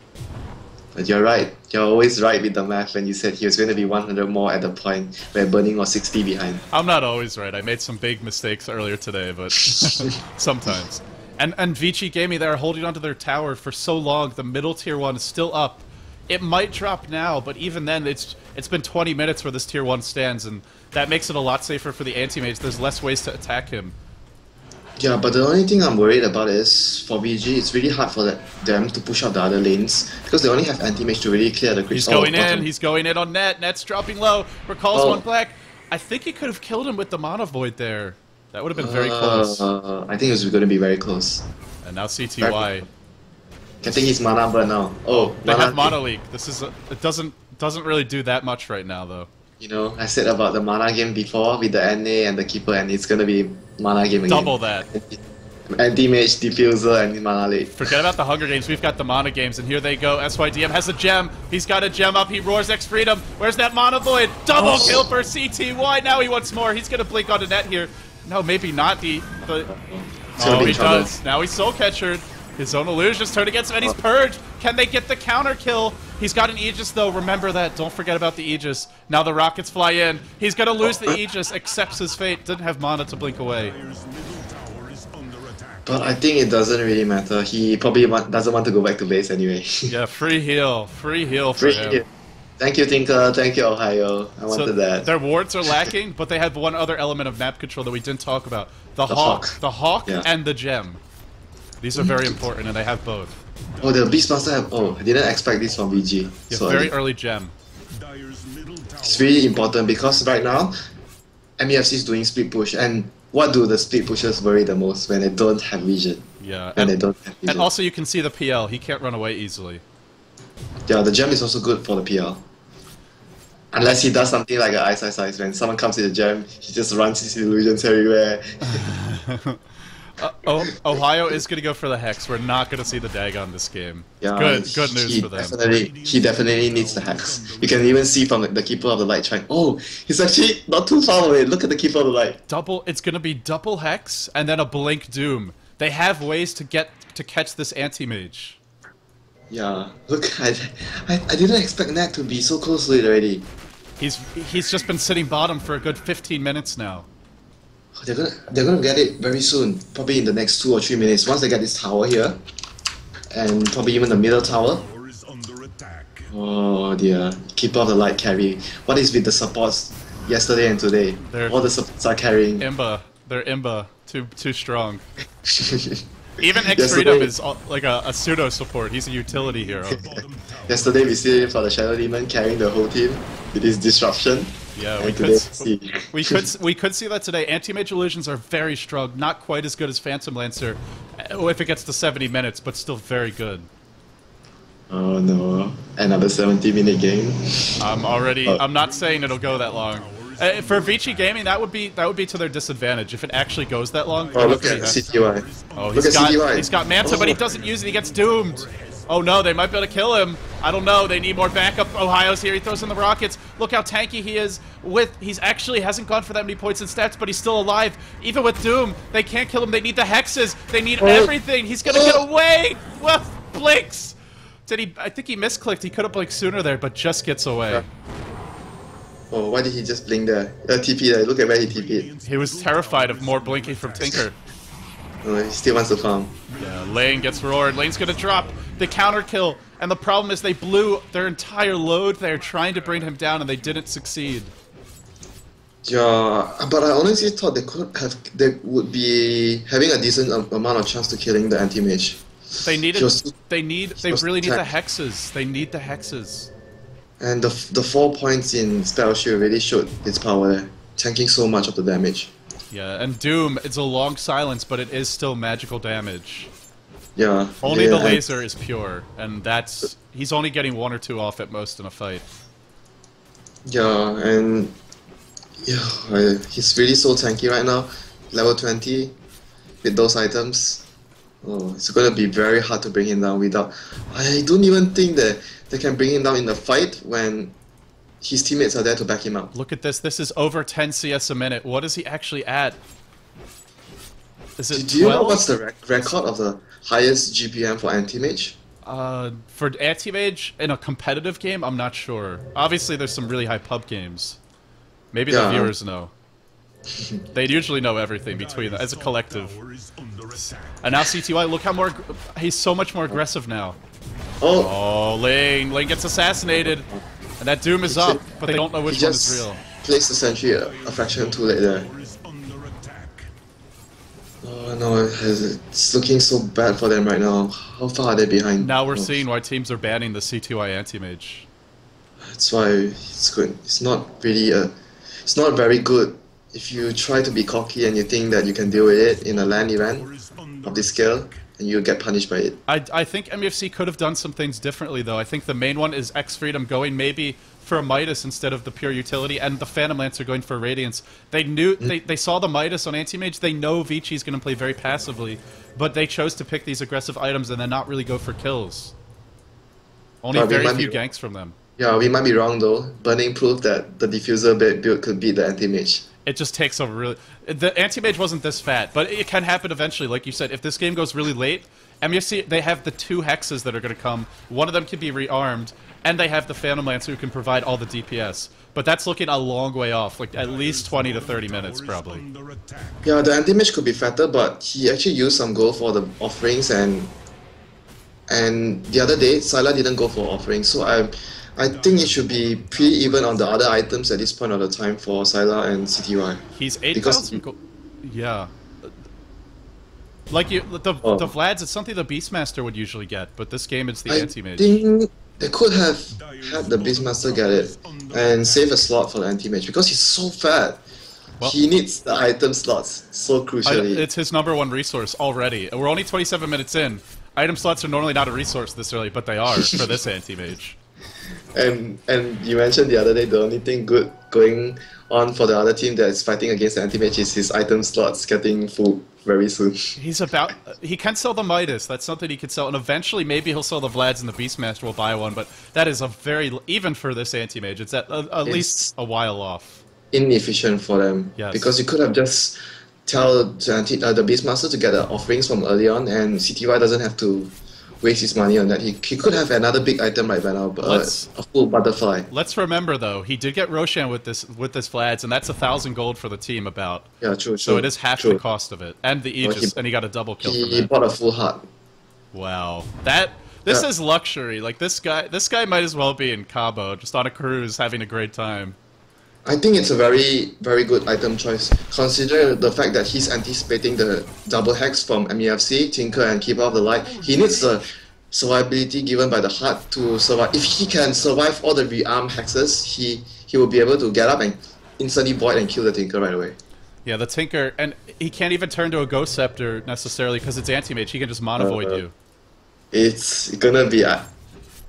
But you're right. You're always right with the math when you said he was going to be 100 more at the point where Burning was 60 behind. I'm not always right. I made some big mistakes earlier today, but sometimes. And Vici Gaming, they're holding onto their tower for so long. The middle tier 1 is still up. It might drop now, but even then, it's been 20 minutes where this tier 1 stands, and that makes it a lot safer for the Anti-Mage. There's less ways to attack him. Yeah, but the only thing I'm worried about is, for VG, it's really hard for them to push out the other lanes, because they only have Anti-Mage to really clear the creeps. He's going in on Net. Net's dropping low. Recalls one black. I think he could have killed him with the Mana Void there. That would have been very close. I think it was going to be very close. And now CTY. Getting his mana burn now. Oh, they have Mana Leak. This is it doesn't really do that much right now though. You know, I said about the mana game before with the NA and the Keeper, and it's gonna be mana game again. Double that. Anti-Mage, Diffusal, and Mana Leak. Forget about the Hunger Games. We've got the Mana Games, and here they go. SYDM has a gem. He's got a gem up. He roars X Freedom. Where's that Mana Void? Double kill for CTY. Now he wants more. He's gonna blink onto Net here. No, maybe not. Oh, he does. Now he's Soul Catchered. His own illusions turn against him, and he's purged. Can they get the counter kill? He's got an Aegis, though. Remember that. Don't forget about the Aegis. Now the rockets fly in. He's going to lose the Aegis, accepts his fate. Didn't have mana to blink away. But I think it doesn't really matter. He probably doesn't want to go back to base anyway. Yeah, free heal. Free heal for him. Heal. Thank you, Tinker. Thank you, Ohio. I wanted that. Their wards are lacking, but they have one other element of map control that we didn't talk about. The Hawk. The Hawk and the Gem. These are very important, and they have both. Oh, the Beastmaster have... Oh, I didn't expect this from VG. Yeah, so very early Gem. It's really important because right now, MUFC is doing split push, and what do the split pushers worry the most when they don't have vision? Yeah, and they don't have and Diffusal. also you can see the PL. He can't run away easily. Yeah, the gem is also good for the PL. Unless he does something like an Ice. When someone comes in the gem, he just runs his illusions everywhere. Ohio is going to go for the Hex. We're not going to see the Dagon this game. Yeah, Good news for them. He definitely needs the Hex. You can even see from the Keeper of the Light trying. Oh, he's actually not too far away. Look at the Keeper of the Light. It's going to be double Hex and then a Blink Doom. They have ways to catch this Anti-Mage. Yeah, look, I didn't expect Knack to be so close to it already. He's just been sitting bottom for a good 15 minutes now. They're gonna get it very soon, probably in the next 2 or 3 minutes. Once they get this tower here, and probably even the middle tower. Oh dear, Keeper of the Light carry. What is with the supports yesterday and today? All the supports are carrying. They're Imba, too strong. Even X-Freedom is like a pseudo support. He's a utility hero. Yesterday we see him for the Shadow Demon carrying the whole team with his disruption. Yeah, we could see that today. Anti-Mage illusions are very strong, not quite as good as Phantom Lancer if it gets to 70 minutes, but still very good. Oh no, another 70-minute game. I'm not saying it'll go that long. For Vici Gaming, that would be to their disadvantage if it actually goes that long. Oh, look at CTY. Oh, he's got Manta, but he doesn't use it. He gets doomed. Oh no, they might be able to kill him. I don't know. They need more backup. Ohio's here. He throws in the rockets. Look how tanky he is. He's actually hasn't gone for that many points and stats, but he's still alive. Even with Doom, they can't kill him. They need the hexes. They need everything. He's gonna get away. Well, blinks. I think he misclicked. He could have blinked sooner there, but just gets away. Yeah. Oh, why did he just blink there? TP there. Look at where he TP'd. He was terrified of more blinking from Tinker. Oh, he still wants to farm. Yeah, Lane gets roared. Lane's gonna drop the counter kill, and the problem is they blew their entire load there trying to bring him down, and they didn't succeed. Yeah, but I honestly thought they would be having a decent amount of chance to killing the Anti-Mage. They really need the hexes. They need the hexes. And the 4 points in Spell Shield really showed its power there, tanking so much of the damage. Yeah, and Doom, it's a long silence, but it is still magical damage. Yeah. Only the laser is pure, and he's only getting 1 or 2 off at most in a fight. Yeah, and he's really so tanky right now. Level 20 with those items. Oh, it's gonna be very hard to bring him down without. I don't even think that they can bring him down in the fight when his teammates are there to back him up. Look at this. This is over 10 CS a minute. What is he actually at? Is it 12? Do you know what's the record of the highest GPM for Anti-Mage? For Anti-Mage in a competitive game, I'm not sure. Obviously, there's some really high pub games. Maybe the viewers know. They usually know everything between them as a collective. And now CTY, look how he's so much more aggressive now. Oh, Lane gets assassinated. And that Doom is up, but they don't know which one is real. Placed the sentry a fraction too late there. Oh no, it's looking so bad for them right now. How far are they behind? Now we're seeing why teams are banning the C2I Anti-Mage. That's why it's good. It's not really it's not very good if you try to be cocky and you think that you can deal with it in a LAN event of this scale, and you get punished by it. I think MUFC could have done some things differently, though. I think the main one is X-Freedom going maybe for a Midas instead of the pure utility, and the Phantom Lancer going for Radiance. They knew they saw the Midas on Anti-Mage. They know Vici's going to play very passively, but they chose to pick these aggressive items and then not really go for kills. Only very few ganks from them. Yeah, we might be wrong though. Burning proved that the Diffusal build could beat the Anti-Mage. It just takes a really... The Anti-Mage wasn't this fat, but it can happen eventually. Like you said, if this game goes really late, MUFC, they have the 2 hexes that are going to come. One of them can be rearmed, and they have the Phantom Lancer who can provide all the DPS. But that's looking a long way off, like at least 20 to 30 minutes probably. Yeah, the Anti-Mage could be fatter, but he actually used some gold for the offerings, and the other day, Syla didn't go for offerings, so I think it should be pretty even on the other items at this point of the time for Syla and CTY. He's 8,000 gold. Yeah. Like the Vlads, it's something the Beastmaster would usually get, but this game it's the Anti-Mage. I think they could have had the Beastmaster get it and save a slot for the Anti-Mage because he's so fat. Well, he needs the item slots so crucially. it's his #1 resource already. We're only 27 minutes in. Item slots are normally not a resource this early, but they are for this Anti-Mage. And you mentioned the other day the only thing good going on for the other team that is fighting against the Anti-Mage is his item slots getting full very soon. He can sell the Midas. That's something he can sell, and eventually maybe he'll sell the Vlads and the Beastmaster will buy one. But that is a very even for this Anti-Mage, it's at least a while off. Inefficient for them. Yes. Because you could have just tell the Beastmaster to get the offerings from early on, and CTY doesn't have to waste his money on that. He could have another big item right now, a full butterfly. Let's remember though, he did get Roshan with this Vlads, and that's 1,000 gold for the team about. Yeah, true. So it is half the cost of it, and the Aegis, and he got a double kill from He that. bought a full heart. Wow, this is luxury. Like this guy might as well be in Cabo, just on a cruise, having a great time. I think it's a very, very good item choice, considering the fact that he's anticipating the double hex from MUFC, Tinker, and Keeper of the Light. He needs the survivability given by the heart to survive. If he can survive all the rearm hexes, he will be able to get up and instantly void and kill the Tinker right away. Yeah, the Tinker, and he can't even turn to a Ghost Scepter necessarily because it's Anti-Mage. He can just mono void you. It's gonna be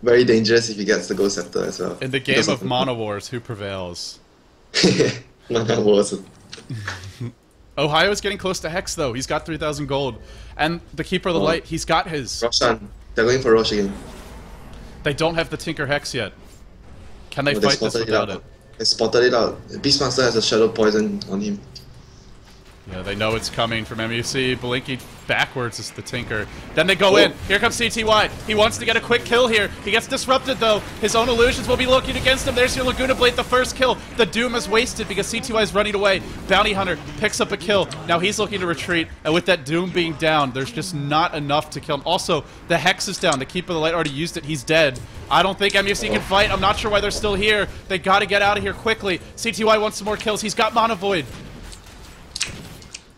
very dangerous if he gets the Ghost Scepter as well. In the game of Mono Wars, who prevails? Ohio's getting close to Hex though. He's got 3,000 gold, and the Keeper of the Light. He's got his. Roshan. They're going for Roshan again. They don't have the Tinker Hex yet. Can they fight this without it? They spotted it out. Beastmaster has a Shadow Poison on him. Yeah, they know it's coming from MUC. Blinking backwards is the Tinker. Then they go in. Here comes CTY. He wants to get a quick kill here. He gets disrupted, though. His own illusions will be looking against him. There's your Laguna Blade, the first kill. The Doom is wasted because CTY is running away. Bounty Hunter picks up a kill. Now he's looking to retreat, and with that Doom being down, there's just not enough to kill him. Also, the Hex is down. The Keeper of the Light already used it. He's dead. I don't think MUC can fight. I'm not sure why they're still here. They gotta get out of here quickly. CTY wants some more kills. He's got Mono Void.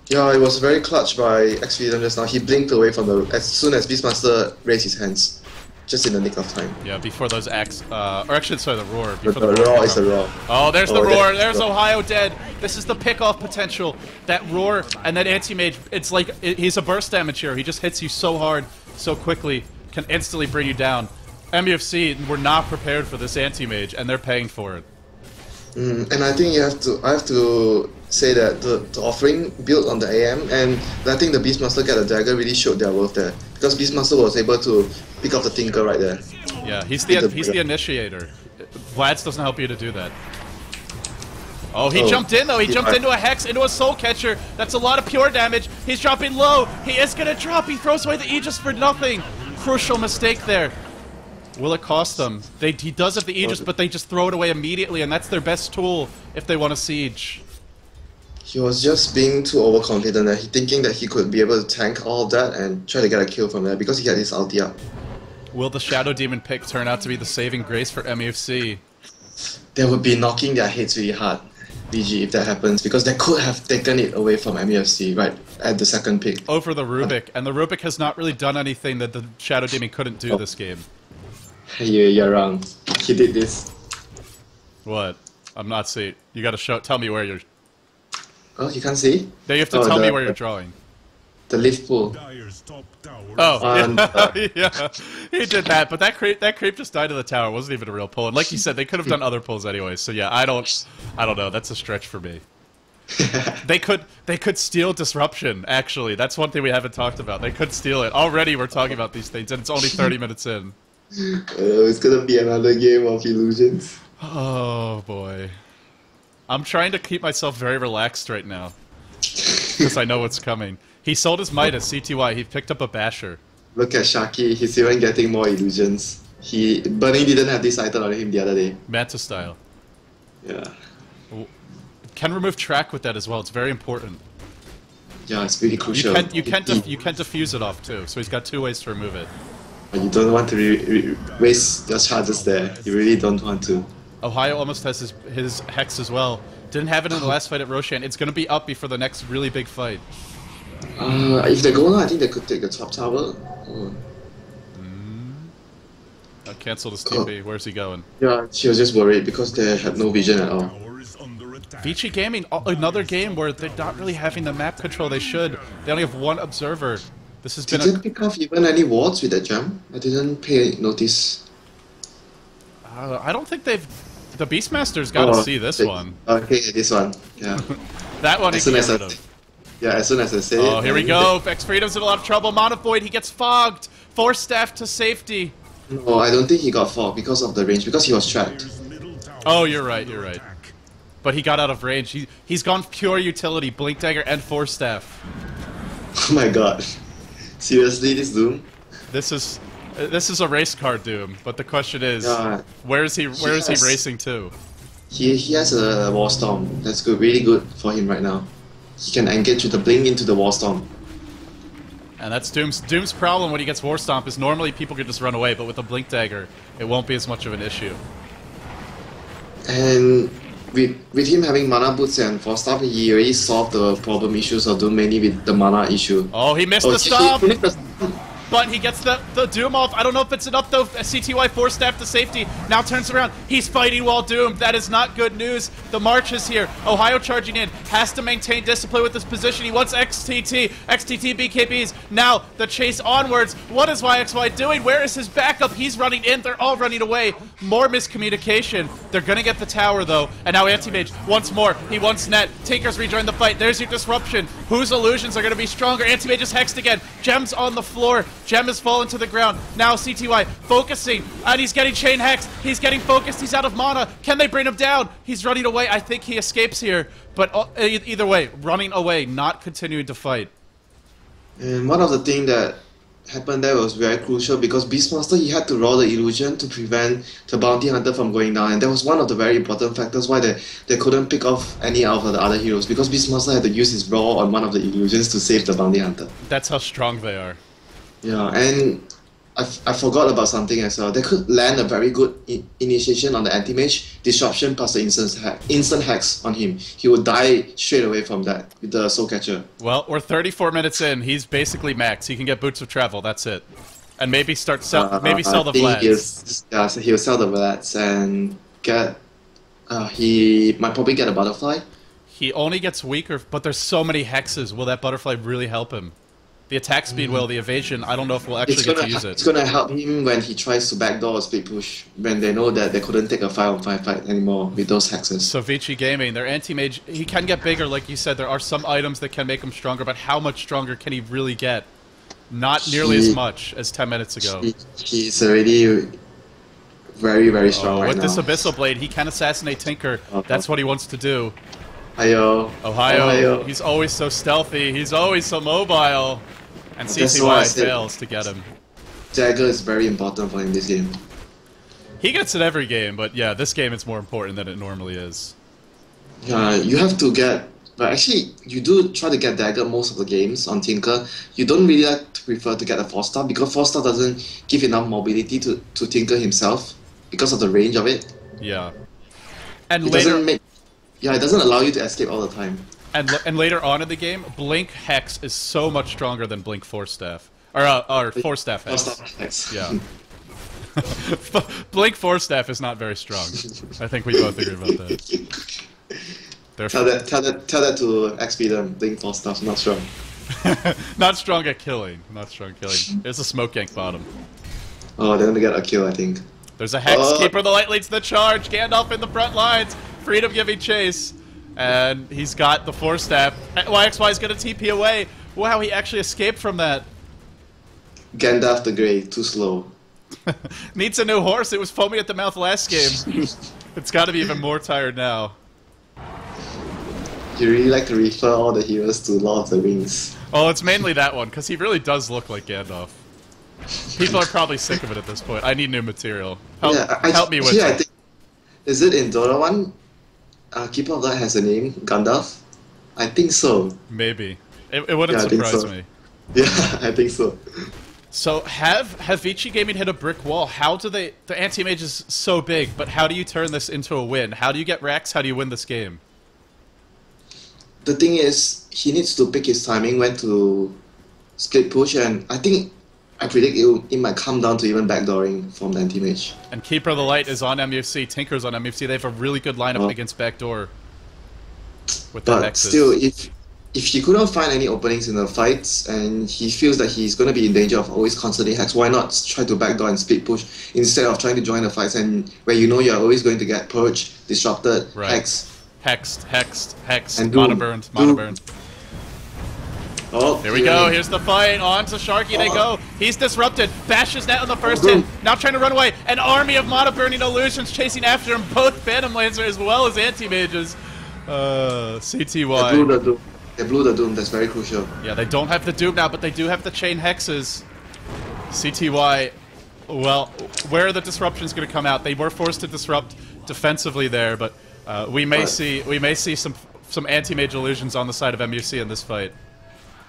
Yeah, it was very clutch by XVDM just now. He blinked away from as soon as Beastmaster raised his hands. Just in the nick of time. Yeah, before those or actually, sorry, the Roar. The Roar is the Roar. Oh, there's the Roar. There's Ohio dead. This is the pick-off potential. That Roar and that Anti-Mage, it's like, he's a burst damage here. He just hits you so hard, so quickly, can instantly bring you down. MUFC were not prepared for this Anti-Mage, and they're paying for it. And I think I have to say that the offering built on the AM, and I think the Beastmaster get a dagger really showed their worth there, because Beastmaster was able to pick up the Tinker right there. Yeah, he's the initiator. Vlads doesn't help you to do that. Oh, he jumped in though. He jumped into a Hex, into a Soul Catcher. That's a lot of pure damage. He's dropping low. He is gonna drop. He throws away the Aegis for nothing. Crucial mistake there. Will it cost them? He does have the Aegis, but they just throw it away immediately, and that's their best tool if they want to siege. He was just being too overconfident there. He thinking that he could be able to tank all of that and try to get a kill from there because he had his ulti up. Will the Shadow Demon pick turn out to be the saving grace for MUFC? They would be knocking their heads really hard, BG, if that happens, because they could have taken it away from MUFC right at the second pick. Over the Rubik, and the Rubik has not really done anything that the Shadow Demon couldn't do this game. You're wrong. He did this. What? I'm not seeing. You gotta tell me where you're... Oh, you can't see? No, you have to tell me where you're drawing. The lift pool. Oh, yeah, he did that, but that creep just died to the tower. It wasn't even a real pull. And like you said, they could have done other pulls anyway. So yeah, I don't know. That's a stretch for me. They could steal disruption. Actually, that's one thing we haven't talked about. They could steal it. Already, we're talking about these things, and it's only 30 minutes in. It's gonna be another game of illusions. Oh boy, I'm trying to keep myself very relaxed right now because I know what's coming. He sold his Midas, CTY. He picked up a Basher. Look at Shaki. He's even getting more illusions. Burning didn't have this item on him the other day. Manta style. Yeah. Can remove track with that as well. It's very important. Yeah, it's really crucial. You can't diffuse it off too. So he's got 2 ways to remove it. You don't want to waste your charges there. You really don't want to. Ohio almost has his Hex as well. Didn't have it in the last fight at Roshan. It's going to be up before the next really big fight. If they go now, I think they could take the top tower. Cancel this TP. Where's he going? Yeah, she was just worried because they had no vision at all. Vici Gaming, another game where they're not really having the map control they should. They only have one observer. This has been Did you pick off even any wards with that jump? I didn't pay notice. I don't think they've... The Beastmaster's got to see this one. Okay, this one. Yeah. That one he can get rid of. Yeah, as soon as I say it. Oh, here we go. X Freedom's in a lot of trouble. Mana Void, he gets fogged. Force Staff to safety. No, I don't think he got fogged because of the range, because he was trapped. Oh, you're right, you're right. But he got out of range. He's gone pure utility, Blink Dagger and Force Staff. Oh my god. Seriously, this Doom? This is a race car Doom, but the question is, where is he racing to? He has a War Storm. That's good, really good for him right now. He can engage with the Blink into the War Storm. And that's Doom's problem when he gets War Stomp is normally people can just run away, but with a Blink Dagger, it won't be as much of an issue. And with him having mana boots and Force Staff, he already solved the problem issues of Doom, mainly with the mana issue. Oh, he missed the Stomp! But he gets the Doom off. I don't know if it's enough though. CTY Force Staff to safety. Now turns around. He's fighting while doomed. That is not good news. The march is here. Ohio charging in. Has to maintain discipline with this position. He wants XTT. XTT BKBs. Now the chase onwards. What is YXY doing? Where is his backup? He's running in. They're all running away. More miscommunication. They're going to get the tower though. And now Anti-Mage once more. He wants net. Tinker's rejoined the fight. There's your disruption. Whose illusions are going to be stronger? Anti-Mage is hexed again. Gem's on the floor. Gem has fallen to the ground. Now CTY focusing, and he's getting chain hexed. He's getting focused. He's out of mana. Can they bring him down? He's running away. I think he escapes here. But either way, running away, not continuing to fight. And one of the things that happened there was very crucial because Beastmaster, he had to roll the illusion to prevent the bounty hunter from going down, and that was one of the very important factors why they couldn't pick off any of the other heroes, because Beastmaster had to use his roll on one of the illusions to save the bounty hunter. That's how strong they are. Yeah, and I forgot about something as well. They could land a very good initiation on the Anti-Mage, disruption plus the instant hex on him. He would die straight away from that with the Soul Catcher. Well, we're 34 minutes in. He's basically max. He can get Boots of Travel. That's it. And maybe sell the Vlads. Yeah, so he'll sell the Vlads and get... he might probably get a Butterfly. He only gets weaker, but there's so many hexes. Will that Butterfly really help him? The attack speed will, the evasion, I don't know if we'll actually get to use it. It's going to help him when he tries to backdoor a split push, when they know that they couldn't take a 5-on-5 fight anymore with those hexes. So Vici Gaming, their Anti-Mage, he can get bigger, like you said. There are some items that can make him stronger, but how much stronger can he really get? Not nearly as much as 10 minutes ago. He's already very, very strong right now. With this Abyssal Blade, he can assassinate Tinker. That's what he wants to do. Ohio. He's always so stealthy. He's always so mobile. And CTY fails to get him. Dagger is very important for him this game. He gets it every game, but yeah, this game it's more important than it normally is. You have to get... But actually, you do try to get Dagger most of the games on Tinker. You don't really like to prefer to get a 4-star because 4-star doesn't give enough mobility to Tinker himself because of the range of it. Yeah. And it doesn't allow you to escape all the time. And later on in the game, Blink Hex is so much stronger than Blink Force Staff. Or Force Staff Hex. Yeah. Blink Force Staff is not very strong. I think we both agree about that. Tell that to XP Blink Force Staff, not strong. Not strong at killing. Not strong at killing. There's a smoke gank bottom. Oh, they're gonna get a kill, I think. There's a Hex. Keeper of the Light leads the charge. Gandalf in the front lines. Freedom giving chase. And he's got the Force Staff. YXY is going to TP away. Wow, he actually escaped from that. Gandalf the Grey, too slow. Needs a new horse. It was foamy at the mouth last game. It's got to be even more tired now. You really like to refer all the heroes to Lord of the Rings. Oh, it's mainly that one, because he really does look like Gandalf. People are probably sick of it at this point. I need new material. Help me with it. I think, is it in Dota 1? Keeper of Light has a name, Gandalf? I think so. Maybe. It wouldn't surprise me. Yeah, I think so. So have Vici Gaming hit a brick wall? How do they... The Anti-Mage is so big, but how do you turn this into a win? How do you get racks? How do you win this game? The thing is, he needs to pick his timing when to split push, and I predict it might come down to even backdooring from the Anti-Mage. And Keeper of the Light is on MUFC, Tinker's on MUFC. They have a really good lineup against backdoor. with the But hexes. still, if he couldn't find any openings in the fights and he feels that he's going to be in danger of always constantly hex, why not try to backdoor and split push instead of trying to join the fights and where you know you're always going to get purged, disrupted, Right. Hexed, and mana Doom. burned. Oh, Here we go, here's the fight, on to Sharky they go. He's disrupted, bashes net on the first hit, now trying to run away. An army of mana burning illusions chasing after him, both Phantom Lancer as well as Anti-Mages. CTY. They blew the Doom, that's very crucial. Yeah, they don't have the Doom now, but they do have the chain hexes. CTY, well, where are the disruptions going to come out? They were forced to disrupt defensively there, but we may see some anti-mage illusions on the side of MUFC in this fight.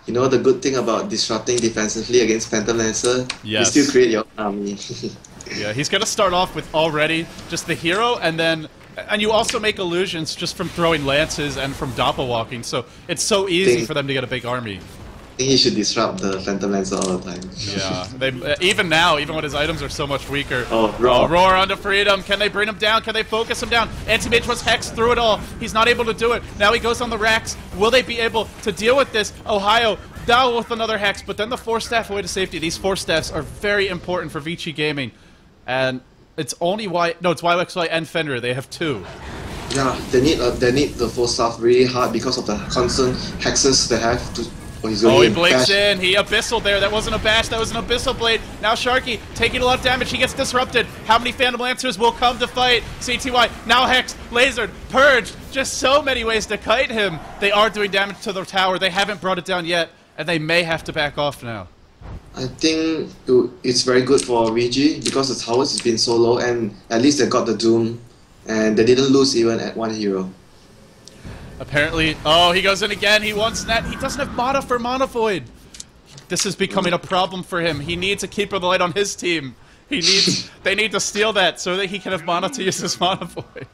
You know the good thing about disrupting defensively against Phantom Lancer? Yes. You still create your army. Yeah, he's going to start off with already just the hero, and you also make illusions just from throwing lances and from doppelwalking, so it's so easy for them to get a big army. I think he should disrupt the Phantom Lancer all the time. Yeah, even now, even when his items are so much weaker. Oh, Roar onto Freedom. Can they bring him down? Can they focus him down? Anti-Mage was hexed through it all. He's not able to do it. Now he goes on the racks. Will they be able to deal with this? Ohio down with another hex, but then the Force Staff away to safety. These Force Staffs are very important for Vici Gaming, and it's only it's YXY and Fenrir. They have two. Yeah, they need the Force Staff really hard because of the constant hexes they have to. Oh, he blinks in. He abyssal there. That wasn't a bash. That was an abyssal blade. Now Sharky taking a lot of damage. He gets disrupted. How many Phantom Lancers will come to fight? CTY now hexed, lasered, purged. Just so many ways to kite him. They are doing damage to the tower. They haven't brought it down yet, and they may have to back off now. I think it's very good for VG because the towers has been so low, and at least they got the Doom, and they didn't lose even at one hero. Apparently, oh, he goes in again. He wants net. He doesn't have mana for Mana Void. This is becoming a problem for him. He needs a Keeper of the Light on his team. They need to steal that so that he can have mana to use his Mana Void.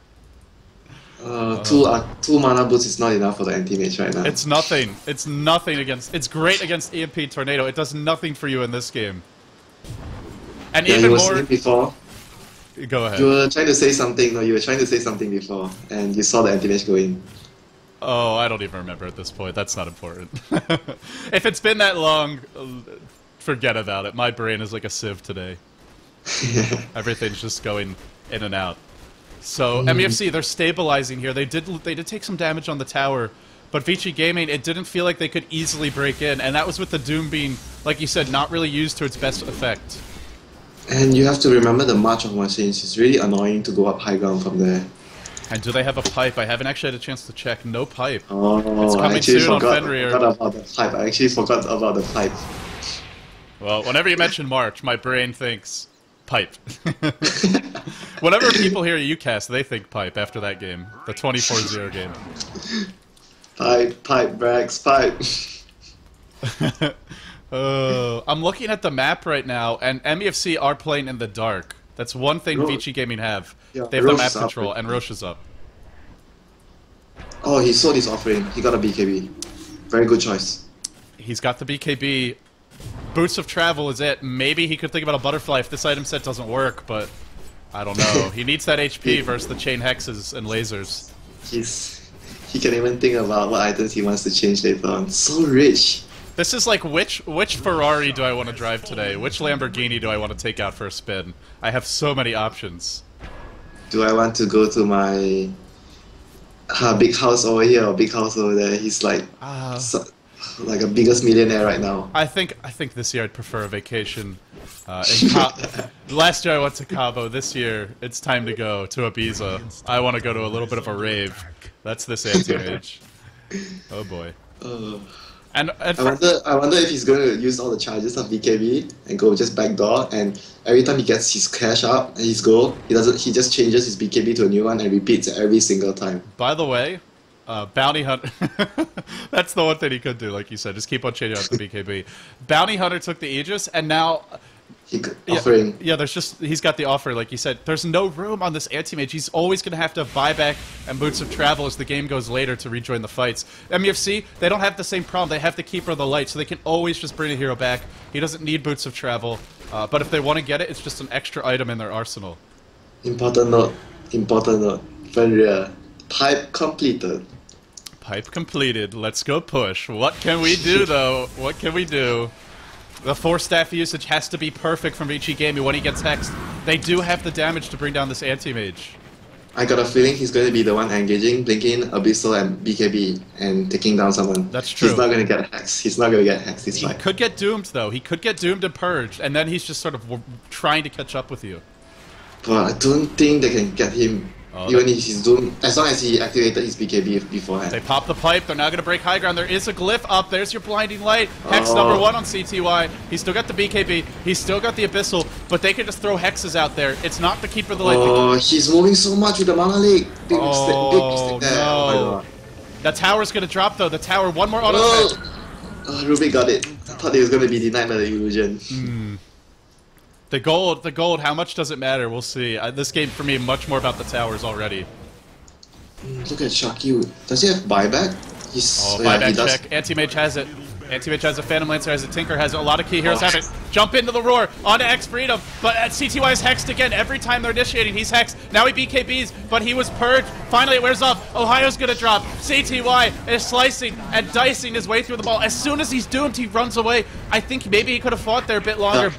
Two mana boots is not enough for the anti-mage right now. It's nothing. It's nothing against. It's great against EMP Tornado. It does nothing for you in this game. And yeah, even you more. were before. Go ahead. You were trying to say something. No, you were trying to say something before, and you saw the anti-mage go in. Oh, I don't even remember at this point. That's not important. If it's been that long, forget about it. My brain is like a sieve today. Everything's just going in and out. So MUFC, they're stabilizing here. They did take some damage on the tower, but Vici Gaming, it didn't feel like they could easily break in, and that was with the Doom being, like you said, not really used to its best effect. And you have to remember the March of Machines. It's really annoying to go up high ground from there. And do they have a pipe? I haven't actually had a chance to check. No pipe. Oh, it's coming soon on Fenrir. I forgot about the pipe. I actually forgot about the pipe. Well, whenever you mention March, my brain thinks pipe. Whenever people hear UCAS, they think pipe after that game. The 24-0 game. Pipe, Brax, pipe. I'm looking at the map right now, and MUFC are playing in the dark. That's one thing Vici Gaming have. Yeah, they have the map control, and Rosh is up. Oh, he saw this offering. He got a BKB. Very good choice. He's got the BKB. Boots of Travel is it. Maybe he could think about a Butterfly if this item set doesn't work, but I don't know. He needs that HP versus the chain hexes and lasers. He can even think about what items he wants to change later on. So rich. This is like, which Ferrari do I want to drive today? Which Lamborghini do I want to take out for a spin? I have so many options. Do I want to go to my big house over here or big house over there? He's like like a biggest millionaire right now. I think this year I'd prefer a vacation. Last year I went to Cabo. This year it's time to go to Ibiza. I want to go to a little bit of a rave. That's this anti-mage. Oh boy. And I wonder if he's going to use all the charges of BKB and go just backdoor, and every time he gets his cash up and his goal, he just changes his BKB to a new one and repeats it every single time. By the way, Bounty Hunter, that's the one thing he could do, like you said, just keep on changing out the BKB. Bounty Hunter took the Aegis, and now offering. Yeah, he's got the offer, like you said. There's no room on this anti-mage. He's always going to have to buyback and Boots of Travel as the game goes later to rejoin the fights. MUFC, they don't have the same problem. They have the Keeper of the Light, so they can always just bring a hero back. He doesn't need Boots of Travel, but if they want to get it, it's just an extra item in their arsenal. Important note. Fenrir. Pipe completed. Pipe completed. Let's go push. What can we do, though? What can we do? The 4-staff usage has to be perfect from VG Gaming when he gets hexed. They do have the damage to bring down this Anti-Mage. I got a feeling he's going to be the one engaging, blinking, Abyssal, and BKB, and taking down someone. That's true. He's not going to get hexed. He's not going to get hexed this fight. He could get doomed, though. He could get doomed and purged, and then he's just sort of trying to catch up with you. But I don't think they can get him. Even if he's doomed, as long as he activated his BKB beforehand. They pop the pipe. They're now going to break high ground. There is a glyph up. There's your blinding light. Hex number 1 on CTY. He's still got the BKB. He's still got the Abyssal. But they can just throw hexes out there. It's not the Keeper of the Light. Oh, he's moving so much with the mana leak. Big mistake there. No. Oh my god. That tower's going to drop, though. The tower, one more auto attack. Ruby got it. I thought he was going to be denied by the illusion. The gold, how much does it matter? We'll see. This game, for me, much more about the towers already. Look at Shaki. Does he have buyback? Buyback check. Anti-Mage has it. Anti-Mage has it. Phantom Lancer has it. Tinker has it. A lot of key heroes have it. Jump into the roar. Onto X Freedom. But CTY is hexed again. Every time they're initiating, he's hexed. Now he BKBs, but he was purged. Finally, it wears off. Ohio's gonna drop. CTY is slicing and dicing his way through the ball. As soon as he's doomed, he runs away. I think maybe he could have fought there a bit longer.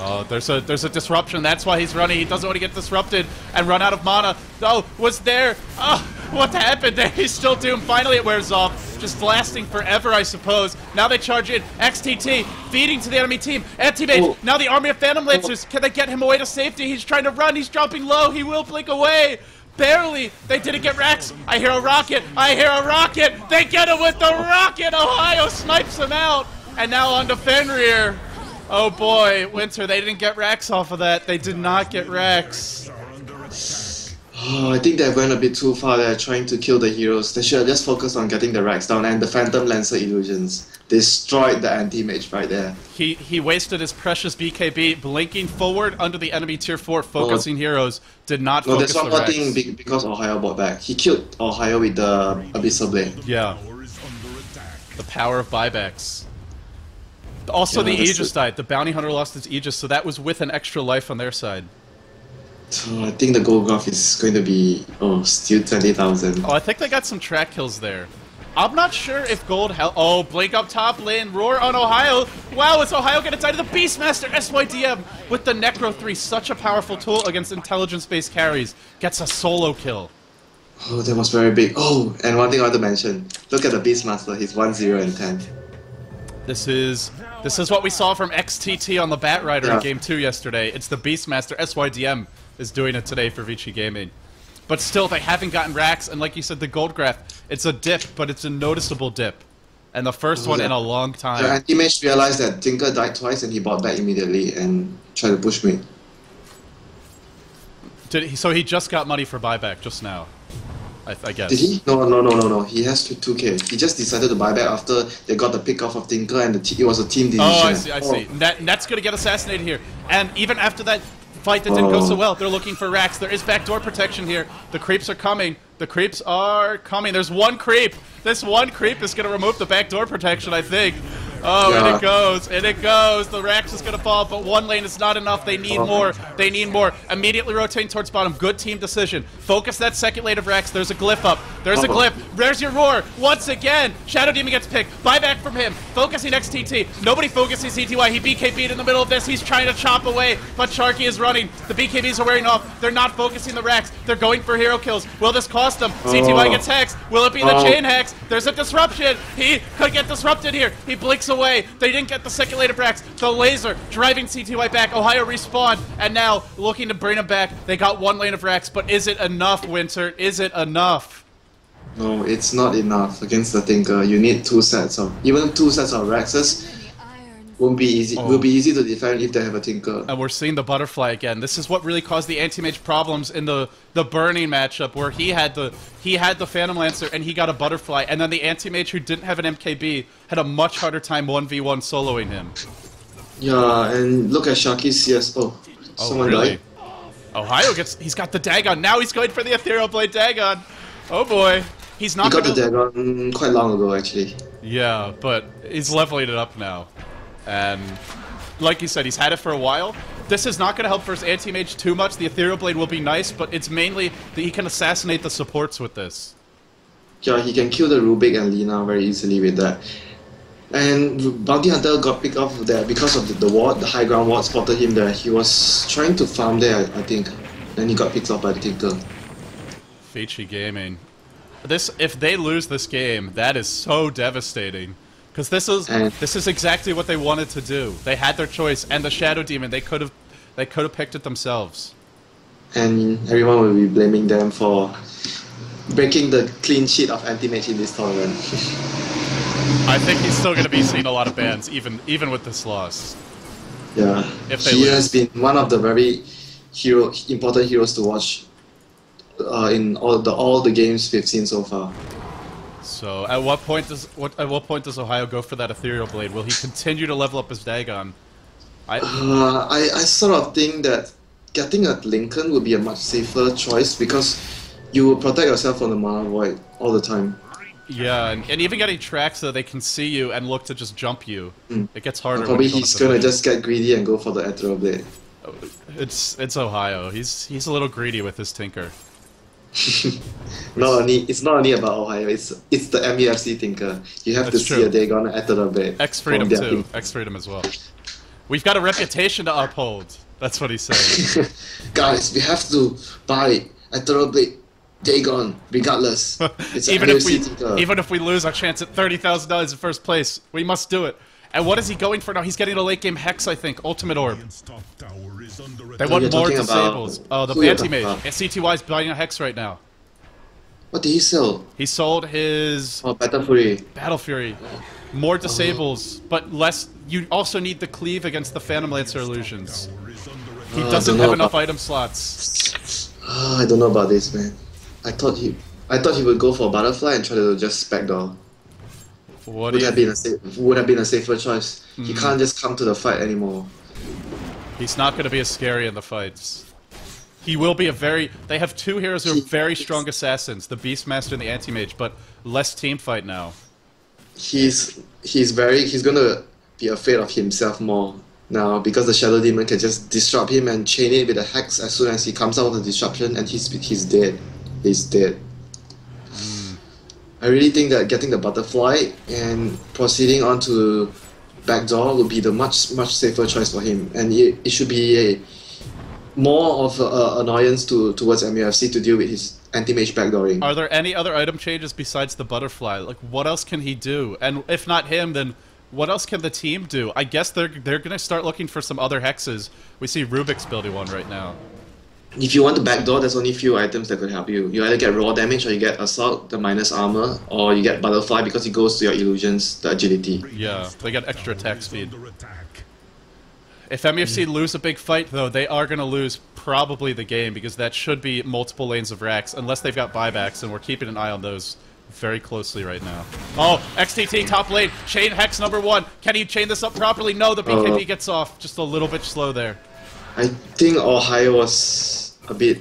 Oh, there's a disruption. That's why he's running. He doesn't want to get disrupted and run out of mana. Oh, was there? Oh, what happened there? He's still doomed. Finally, it wears off. Just lasting forever, I suppose. Now they charge in. XTT feeding to the enemy team. Anti-Mage. Now the army of Phantom Lancers. Can they get him away to safety? He's trying to run. He's dropping low. He will blink away. Barely. They didn't get Rax. I hear a rocket. I hear a rocket. They get him with the rocket. Ohio snipes him out. And now on to Fenrir. Oh boy, Winter, they didn't get Rax off of that. They did not get Rax. Oh, I think they're going a bit too far. They're trying to kill the heroes. They should have just focused on getting the Rax down, and the Phantom Lancer illusions destroyed the Anti-Mage right there. He wasted his precious BKB, blinking forward under the enemy tier 4, focusing heroes. Did not focus there's the one more Rax. thing because Ohio bought back. He killed Ohio with the Abyssal Blade. Yeah. The power of buybacks. Also, the Aegis died. The bounty hunter lost its Aegis, so that was with an extra life on their side. So I think the gold graph is going to be, still 20,000. Oh, I think they got some track kills there. I'm not sure if gold oh, blink up top lane, roar on Ohio. Wow, is Ohio gonna die to the Beastmaster SYDM with the Necro 3? Such a powerful tool against intelligence-based carries. Gets a solo kill. Oh, that was very big. Oh, and one thing I want to mention. Look at the Beastmaster. He's 1-0 and 10. This is what we saw from XTT on the Batrider in Game 2 yesterday. It's the Beastmaster. SYDM is doing it today for Vici Gaming. But still, they haven't gotten Rax, and like you said, the gold graph, it's a dip, but it's a noticeable dip. And the first one in a long time. The Anti-Mage realized that Tinker died twice, and he bought back immediately and tried to push me. So he just got money for buyback just now, I guess. Did he? No. He has 2k. He just decided to buy back after they got the pick off of Tinker, and it was a team decision. Oh, I see. Net's gonna get assassinated here. And even after that fight that didn't go so well, they're looking for Rax. There is backdoor protection here. The creeps are coming. The creeps are coming. There's one creep. This one creep is gonna remove the backdoor protection, I think. Oh, and it goes, and it goes. The Rax is going to fall, but one lane is not enough. They need more. They need more. Immediately rotating towards bottom. Good team decision. Focus that second lane of Rax. There's a glyph up. There's a glyph. There's your roar. Once again, Shadow Demon gets picked. Buyback from him. Focusing XTT. Nobody focusing CTY. He BKB'd in the middle of this. He's trying to chop away, but Sharky is running. The BKBs are wearing off. They're not focusing the Rax. They're going for hero kills. Will this cost them? CTY gets hexed. Will it be the chain hex? There's a disruption. He could get disrupted here. He blinks away. They didn't get the second lane of Rax. The laser driving CTY back. Ohio respawned, and now looking to bring him back. They got one lane of Rax, but is it enough, Winter? Is it enough? No, it's not enough against the Tinker. You need two sets of Raxes. Won't be easy. Will be easy to defend if they have a Tinker. And we're seeing the butterfly again. This is what really caused the Anti-Mage problems in the Burning matchup, where he had the Phantom Lancer and he got a butterfly, and then the Anti-Mage who didn't have an MKB had a much harder time 1v1 soloing him. Yeah, and look at Shaki's CS. Someone died. Ohio he's got the Dagon. Now he's going for the Ethereal Blade Dagon. Oh boy. He's not He got the Dagon quite long ago, actually. Yeah, but he's leveling it up now. And like you said, he's had it for a while. This is not going to help for his Anti-Mage too much. The Ethereal Blade will be nice, but it's mainly that he can assassinate the supports with this. Yeah, he can kill the Rubik and Lina very easily with that. And Bounty Hunter got picked off there because of the ward, the high ground ward spotted him there. He was trying to farm there, I think. Then he got picked off by the Tinker. Feichi Gaming. If they lose this game, that is so devastating. Because this is exactly what they wanted to do. They had their choice, and the Shadow Demon, they could have picked it themselves. And everyone will be blaming them for breaking the clean sheet of Anti-Mage in this tournament. I think he's still going to be seeing a lot of bans, even with this loss. Yeah, he has been one of the very important heroes to watch in all the games we've seen so far. So, at what point does Ohio go for that Ethereal Blade? Will he continue to level up his Dagon? I sort of think that getting a Lincoln would be a much safer choice because you will protect yourself from the Mana Void all the time. Yeah, and even getting tracks so they can see you and look to just jump you. It gets harder. Probably he's gonna just get greedy and go for the Ethereal Blade. It's Ohio. He's a little greedy with his Tinker. It's not only about Ohio. It's the MUFC Tinker. You have to see a Dagon Ethereal Blade. X-Freedom too. X-Freedom as well. We've got a reputation to uphold. That's what he's saying. Guys, we have to buy Ethereal Blade Dagon, regardless. It's even if we lose our chance at $30,000 in first place, we must do it. And what is he going for now? He's getting a late game Hex, I think. Ultimate Orb. They want more disables. Oh, the Anti-Mage. And CTY's buying a Hex right now. What did he sell? He sold his... Oh, Battle Fury. Battle Fury. More disables, but less... You also need the cleave against the Phantom Lancer illusions. He doesn't have enough item slots. I don't know about this, man. I thought he would go for a Butterfly and try to just backdoor. Would have been a safer choice. He can't just come to the fight anymore. He's not going to be as scary in the fights. He will be They have two heroes who are very strong assassins, the Beastmaster and the Anti-Mage, but less team fight now. He's gonna be afraid of himself more now because the Shadow Demon can just disrupt him and chain it with a Hex as soon as he comes out of the disruption, and he's dead. He's dead. I really think that getting the Butterfly and proceeding on to backdoor would be the much safer choice for him, and it should be more of an annoyance towards MUFC to deal with his Anti-Mage backdooring. Are there any other item changes besides the Butterfly? Like, what else can he do? And if not him, then what else can the team do? I guess they're gonna start looking for some other hexes. We see Rubik's building one right now. If you want to backdoor, there's only few items that could help you. You either get raw damage, or you get assault, the minus armor, or you get butterfly because it goes to your illusions, the agility. Yeah, they get extra attack speed. If MUFC lose a big fight, though, they are going to lose probably the game because that should be multiple lanes of racks, unless they've got buybacks, and we're keeping an eye on those very closely right now. Oh, XTT top lane, chain Hex #1. Can he chain this up properly? No, the BKB gets off. Just a little bit slow there. I think Ohio was a bit...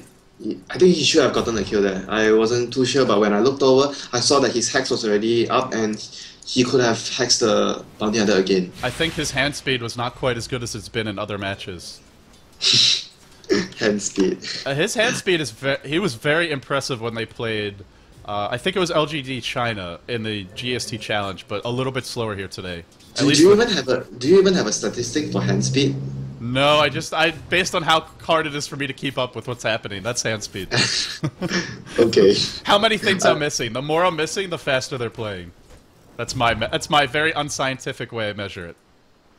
I think he should have gotten a kill there. I wasn't too sure, but when I looked over, I saw that his Hex was already up and he could have hexed the Bounty Hunter again. I think his hand speed was not quite as good as it's been in other matches. Hand speed. His hand speed is he was very impressive when they played... I think it was LGD China in the GST challenge, but a little bit slower here today. Do you even have a statistic for hand speed? No, based on how hard it is for me to keep up with what's happening, that's hand speed. Okay. How many things I'm missing? The more I'm missing, the faster they're playing. That's my very unscientific way I measure it.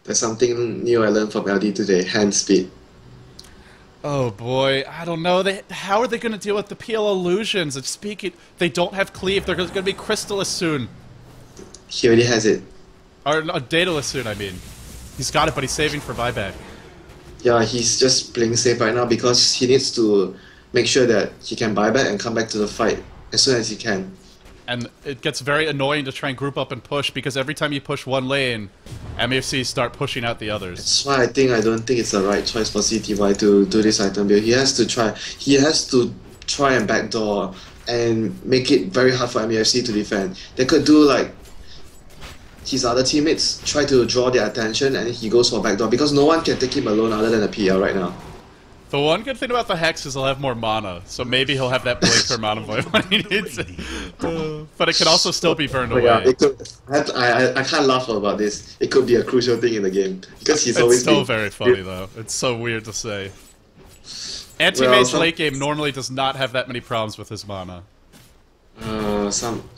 There's something new I learned from LD today, hand speed. Oh boy, I don't know. How are they going to deal with the PL illusions? They don't have cleave. They're going to be Crystallis soon. He already has it. Or no, Daedalus soon, I mean. He's got it, but he's saving for buyback. Yeah, he's just playing safe right now because he needs to make sure that he can buy back and come back to the fight as soon as he can. And it gets very annoying to try and group up and push because every time you push one lane, MUFC start pushing out the others. That's why I don't think it's the right choice for CTY to do this item build. He has to try and backdoor and make it very hard for MUFC to defend. They could do like his other teammates try to draw their attention and he goes for backdoor because no one can take him alone other than a PL right now. The one good thing about the Hex is he'll have more mana, so maybe he'll have that blink for Mana Void when he needs it. But it could also still be burned away. Yeah, it could, I can't laugh about this. It could be a crucial thing in the game because he's always. It's still very funny though. It's so weird to say. Anti-Mage late game normally does not have that many problems with his mana.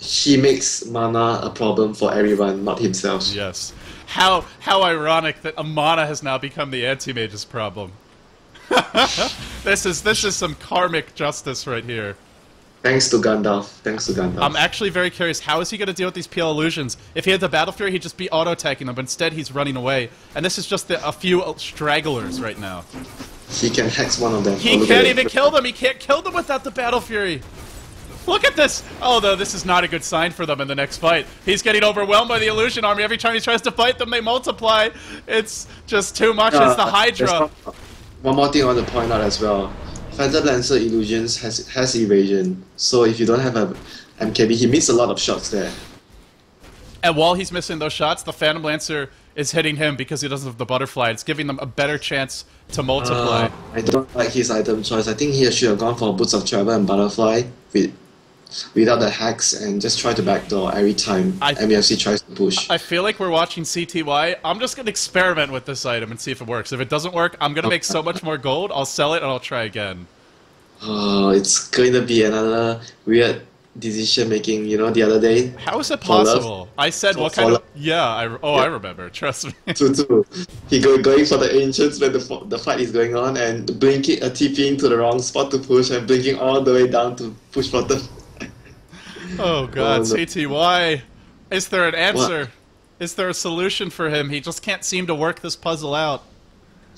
He makes mana a problem for everyone, not himself. Yes. How ironic that a mana has now become the Anti-Mage's problem. This is some karmic justice right here. Thanks to Gandalf. Thanks to Gandalf. I'm actually very curious, how is he going to deal with these PL illusions? If he had the Battle Fury, he'd just be auto-attacking them, but instead he's running away. And this is just a few stragglers right now. He can hex one of them. He can't even kill them! He can't kill them without the Battle Fury! Look at this! Although this is not a good sign for them in the next fight. He's getting overwhelmed by the Illusion Army. Every time he tries to fight them, they multiply. It's just too much. It's the Hydra. One more thing I want to point out as well. Phantom Lancer Illusions has evasion. So if you don't have a MKB, he missed a lot of shots there. And while he's missing those shots, the Phantom Lancer is hitting him because he doesn't have the Butterfly. It's giving them a better chance to multiply. I don't like his item choice. I think he should have gone for Boots of Travel and Butterfly without the hacks and just try to backdoor every time MUFC tries to push. I feel like we're watching CTY. I'm just going to experiment with this item and see if it works. If it doesn't work, I'm going to make so much more gold, I'll sell it and I'll try again. Oh, it's going to be another weird decision making, you know, the other day. How is it possible? I said what kind of... Yeah, I remember, trust me. Two. He going for the Ancients when the fight is going on and blinking, TPing to the wrong spot to push and blinking all the way down to push button. Oh god, CTY. Is there an answer? What? Is there a solution for him? He just can't seem to work this puzzle out.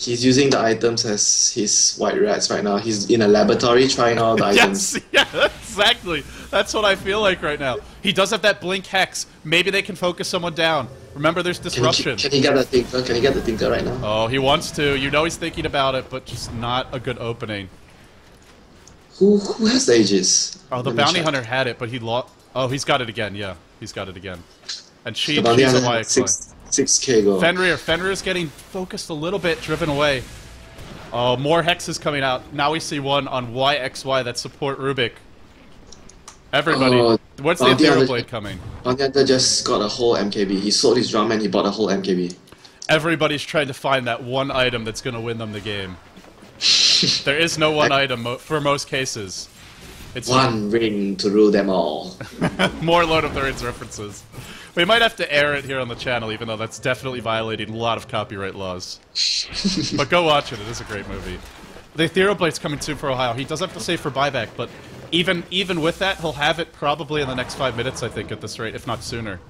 He's using the items as his white rats right now. He's in a laboratory trying all the items. Yes, yeah, exactly. That's what I feel like right now. He does have that blink hex. Maybe they can focus someone down. Remember, there's disruption. Can he get the Tinker? Can he get the Tinker right now? Oh, he wants to. You know he's thinking about it, but just not a good opening. Who has the Aegis? Oh, the Bounty Hunter had it, but he lost. Oh, he's got it again. Yeah, he's got it again. And she's a YXY. 6k gold. Fenrir's getting focused a little bit, driven away. Oh, more hexes coming out. Now we see one on YXY that support Rubik. Everybody. What's the Ethereal Blade coming? Bounty Hunter just got a whole MKB. He sold his drum and he bought a whole MKB. Everybody's trying to find that one item that's going to win them the game. There is no one item for most cases. It's one ring to rule them all. More Lord of the Rings references. We might have to air it here on the channel, even though that's definitely violating a lot of copyright laws. But go watch it, it is a great movie. The Ethereal Blade's coming soon for Ohio. He does have to save for buyback, but even with that, he'll have it probably in the next 5 minutes, I think, at this rate, if not sooner.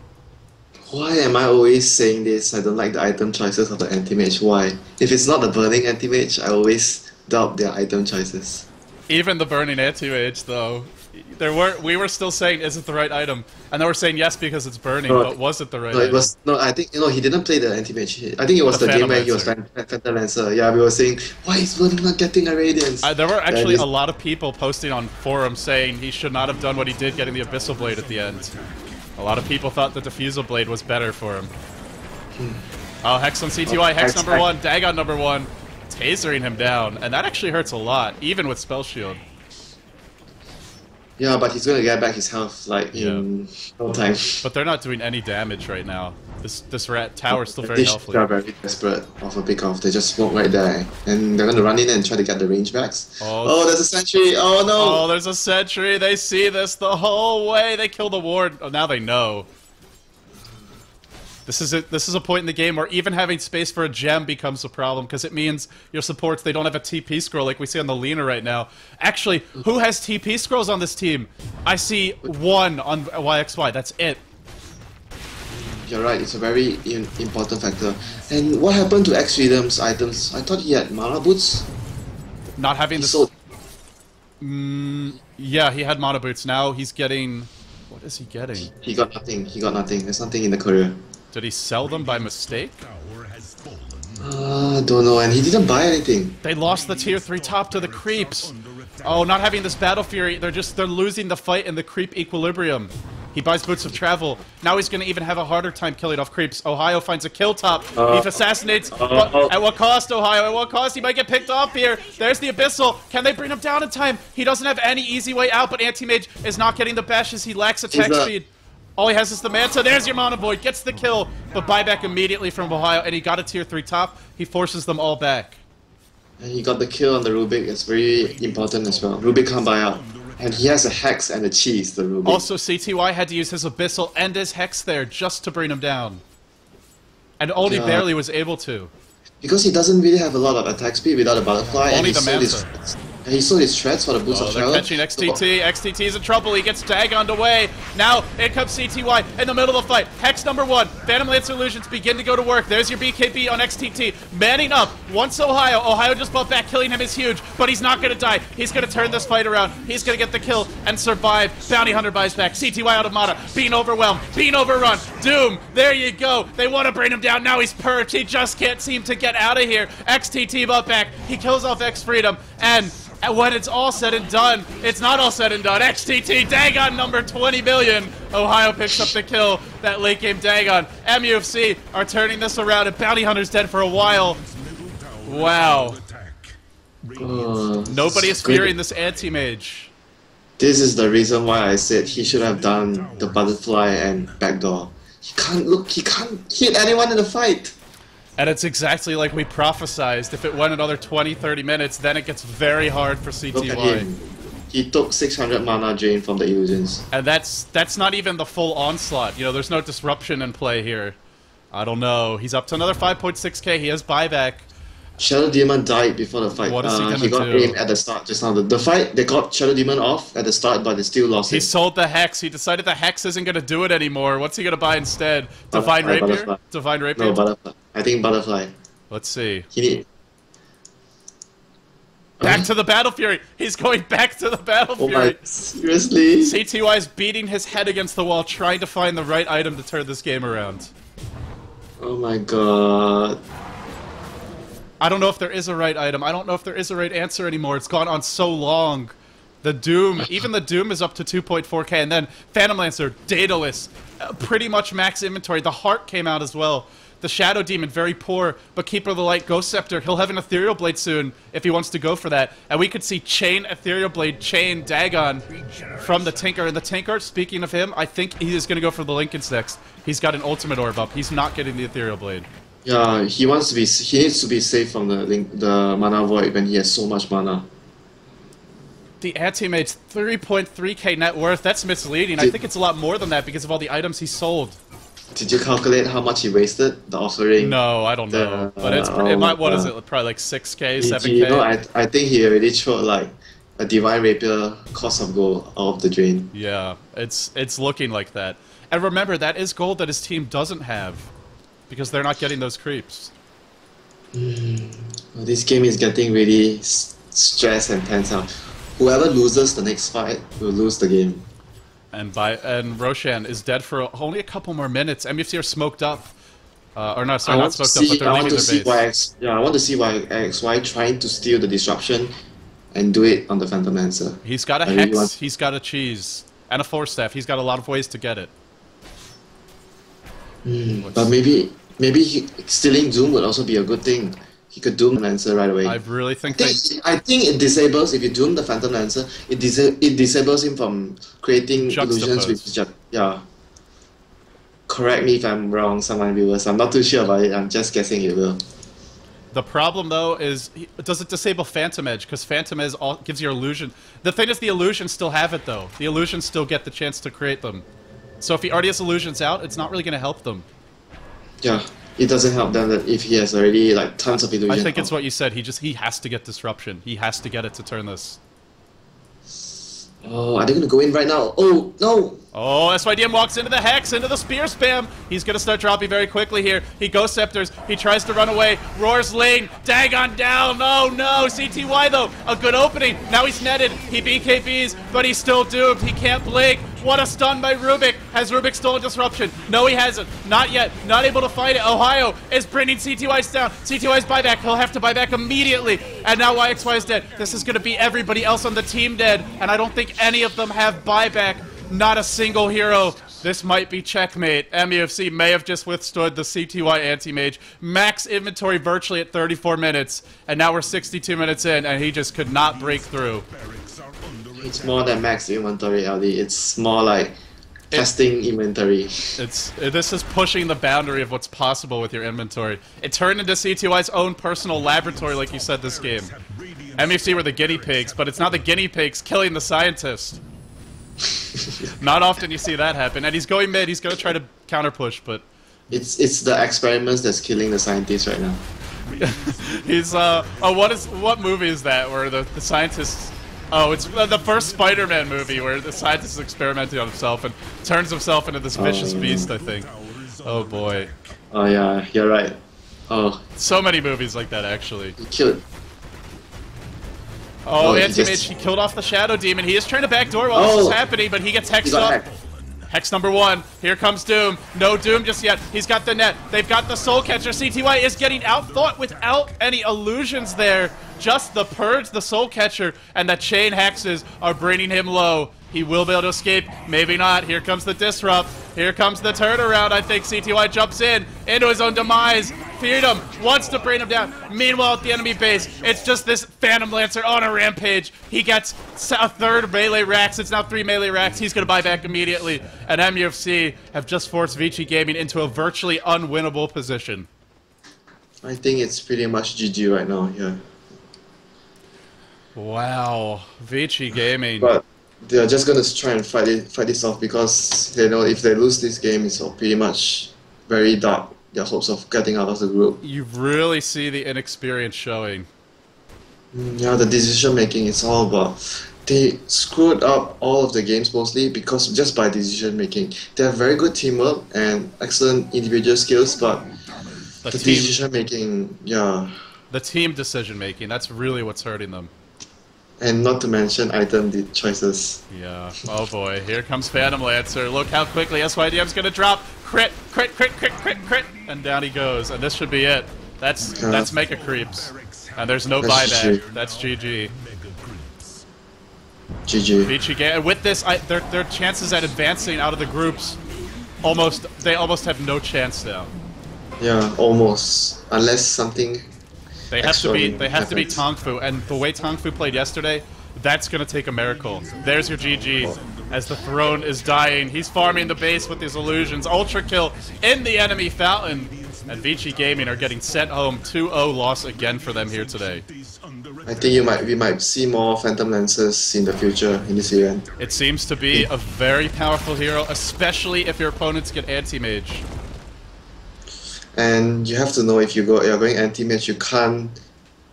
Why am I always saying this? I don't like the item choices of the Anti-Mage. Why? If it's not the burning Anti-Mage, I always doubt their item choices. Even the burning Anti-Mage, though. We were still saying, is it the right item? And they were saying yes because it's burning, but was it the right item? I think, he didn't play the Anti-Mage. I think it was the game where he was Phantom Lancer. Yeah, we were saying, why is Burning not getting a Radiance? There were actually a lot of people posting on forums saying he should not have done what he did getting the Abyssal Blade at the end. A lot of people thought the Diffusal Blade was better for him. Oh, Hex on CTY, Hex number 1, Dagon number 1, tasering him down, and that actually hurts a lot, even with Spell Shield. Yeah, but he's gonna get back his health, like, in no time. But they're not doing any damage right now. This rat tower's still very healthy. They are very desperate of a pick-off. They just smoke right there. And they're gonna run in and try to get the range backs. Oh, there's a sentry! Oh no! Oh, there's a sentry! They see this the whole way! They kill the ward! Oh, now they know. This is a point in the game where even having space for a gem becomes a problem, because it means your supports, they don't have a TP scroll like we see on the Lina right now. Actually, who has TP scrolls on this team? I see one on YXY, that's it. You're right, it's a very important factor. And what happened to X-Freedom's items? I thought he had Mana Boots? Not having this... yeah, he had Mana Boots. Now he's getting... What is he getting? He got nothing. There's nothing in the courier. Did he sell them by mistake? Don't know, and he didn't buy anything. They lost the tier 3 top to the creeps. Oh, not having this Battle Fury, they're losing the fight in the creep equilibrium. He buys Boots of Travel. Now he's going to even have a harder time killing off creeps. Ohio finds a kill top. He assassinates. But at what cost, Ohio? At what cost? He might get picked off here. There's the Abyssal. Can they bring him down in time? He doesn't have any easy way out, but Anti-Mage is not getting the bashes. He lacks attack speed. All he has is the Manta. There's your Mana Void. Gets the kill, but buyback immediately from Ohio, and he got a tier 3 top. He forces them all back. And he got the kill on the Rubik. It's very important as well. Rubik can't buy out. And he has a Hex and a Cheese, the Rubik. Also, CTY had to use his Abyssal and his Hex there just to bring him down. And only barely was able to. Because he doesn't really have a lot of attack speed without a butterfly. Only and the Manta. And he sold his threats for the boost of They're travel. catching XTT. XTT's in trouble. He gets Dagoned away. Now, in comes CTY in the middle of the fight. Hex number 1. Phantom Lancer Illusions begin to go to work. There's your BKB on XTT. Manning up. Once Ohio. Ohio just bought back. Killing him is huge, but he's not going to die. He's going to turn this fight around. He's going to get the kill and survive. Bounty Hunter buys back. CTY out of mana. Being overwhelmed. Being overrun. Doom. There you go. They want to bring him down. Now he's perched. He just can't seem to get out of here. XTT bought back. He kills off X Freedom. And when it's all said and done, it's not all said and done. XTT, Dagon number 20 million. Ohio picks up the kill. That late game Dagon. MUFC are turning this around, and Bounty Hunter's dead for a while. Wow. Nobody is fearing this Anti-Mage. This is the reason why I said he should have done the butterfly and backdoor. He can't hit anyone in the fight. And it's exactly like we prophesized. If it went another 20-30 minutes, then it gets very hard for CTY. Look at him. He took 600 mana drain from the illusions. And that's not even the full onslaught. You know, there's no disruption in play here. I don't know. He's up to another 5.6k. He has buyback. Shadow Demon died before the fight. What is he gonna he got do? aim at the start just now. The fight, they got Shadow Demon off at the start, but they still lost it. He sold the Hex. He decided the Hex isn't going to do it anymore. What's he going to buy instead? Divine Rapier? Butterfly. Divine Rapier? No, Butterfly. I think Butterfly. Let's see. He need... Back to the Battle Fury. He's going back to the Battle Oh Fury. my, seriously? CTY is beating his head against the wall, trying to find the right item to turn this game around. Oh my god. I don't know if there is a right item. I don't know if there is a right answer anymore. It's gone on so long. The Doom, even the Doom is up to 2.4k, and then Phantom Lancer, Daedalus, pretty much max inventory. The Heart came out as well. The Shadow Demon, very poor, but Keeper of the Light, Ghost Scepter, he'll have an Ethereal Blade soon if he wants to go for that. And we could see Chain Ethereal Blade, Chain Dagon from the Tinker. And the Tinker, speaking of him, I think he is going to go for the Lincolns next. He's got an Ultimate Orb up. He's not getting the Ethereal Blade. Yeah, he needs to be safe from the Mana Void when he has so much mana. The Anti-Mage, 3.3k net worth, that's misleading. I think it's a lot more than that because of all the items he sold. Did you calculate how much he wasted? The offering? No, I don't know. But it might, what is it, probably like 6k, 7k? You know, I think he already threw like a Divine Rapier cost of gold out of the drain. Yeah, it's looking like that. And remember, that is gold that his team doesn't have. Because they're not getting those creeps. Well, this game is getting really stressed and tense out. Whoever loses the next fight will lose the game. And Roshan is dead for only a couple more minutes. MUFC are smoked up. Or not, sorry, not smoked up, but they're leaving their base. I want to see why XY trying to steal the disruption and do it on the Phantom Lancer. He's got a Hex, he's got a Cheese, and a Force Staff. He's got a lot of ways to get it. But maybe stealing Doom would also be a good thing. He could Doom Lancer right away. I really think I think it disables, if you Doom the Phantom Lancer, it disables him from creating illusions with yeah. Correct me if I'm wrong, someone viewers. I'm not too sure about it. I'm just guessing it will. The problem, though, is does it disable Phantom Edge? Because Phantom Edge gives you illusion. The thing is, the illusions still have it, though. The illusions still get the chance to create them. So if he already has illusions out, it's not really going to help them. Yeah, it doesn't help them that if he has already like tons of illusions. I think it's what you said. He has to get disruption. He has to get it to turn this. Oh, are they gonna go in right now? Oh no! Oh, SYDM walks into the Hex, into the Spear Spam. He's gonna start dropping very quickly here. He Ghost Scepters. He tries to run away. Roars lane. Dagon down. Oh no! CTY though, a good opening. Now he's netted. He BKBs, but he's still doomed. He can't blink. What a stun by Rubik. Has Rubik stolen disruption? No, he hasn't. Not yet. Not able to fight it. Ohio is bringing CTY's down. CTY's buyback. He'll have to buy back immediately. And now YXY is dead. This is going to be everybody else on the team dead. And I don't think any of them have buyback. Not a single hero This might be checkmate. MUFC may have just withstood the CTY Anti-Mage. Max inventory virtually at 34 minutes, and now we're 62 minutes in, and he just could not break through. It's more than max inventory, LD. It's more like testing inventory. This is pushing the boundary of what's possible with your inventory. It turned into CTY's own personal laboratory, like you said, this game. MUFC were the guinea pigs, but it's not the guinea pigs killing the scientist. Not often you see that happen, and he's going mid. He's going to try to counter push, but it's the experiments that's killing the scientists right now. he's what movie is that where the scientists? Oh, it's the first Spider-Man movie where the scientist is experimenting on himself and turns himself into this vicious beast. I think. Oh boy. Oh yeah, you're right. Oh. So many movies like that actually. He killed. Oh, Anti-Mage, he killed off the Shadow Demon. He is trying to backdoor while this is happening, but he gets hexed up. Hex number 1. Here comes Doom. No Doom just yet. He's got the net. They've got the Soul Catcher. CTY is getting outthought without any illusions there. Just the Purge, the Soul Catcher, and the Chain Hexes are bringing him low. He will be able to escape. Maybe not. Here comes the Disrupt. Here comes the turnaround. I think CTY jumps in into his own demise. Freedom wants to bring him down. Meanwhile, at the enemy base, it's just this Phantom Lancer on a rampage. He gets a third melee racks. It's now 3 melee racks. He's going to buy back immediately. And MUFC have just forced Vici Gaming into a virtually unwinnable position. I think it's pretty much GG right now, yeah. Wow. Vici Gaming. But they're just going to try and fight this off because they know if they lose this game, it's all pretty much very dark. Their hopes of getting out of the group. You really see the inexperience showing. Yeah, the decision making is all about. They screwed up all of the games mostly because just by decision making. They have very good teamwork and excellent individual skills, but the decision making, yeah. The team decision making, that's really what's hurting them. And not to mention item choices. Yeah. Oh boy, here comes Phantom Lancer. Look how quickly SYDM's gonna drop. Crit, crit, crit, crit, crit, crit, and down he goes. And this should be it. That's Mega Creeps. And there's no buyback. That's GG. GG. Vici, with this, their chances at advancing out of the groups, they almost have no chance now. Yeah, almost. Unless something. They have to beat Tongfu, and the way Tongfu played yesterday, that's gonna take a miracle. There's your GG. As the throne is dying, he's farming the base with his illusions. Ultra kill in the enemy fountain, and Vici Gaming are getting sent home. 2-0 loss again for them here today. I think we might see more Phantom Lancers in the future in this event. It seems to be a very powerful hero, especially if your opponents get Anti-Mage. And you have to know if you're going Anti-Mage, you can't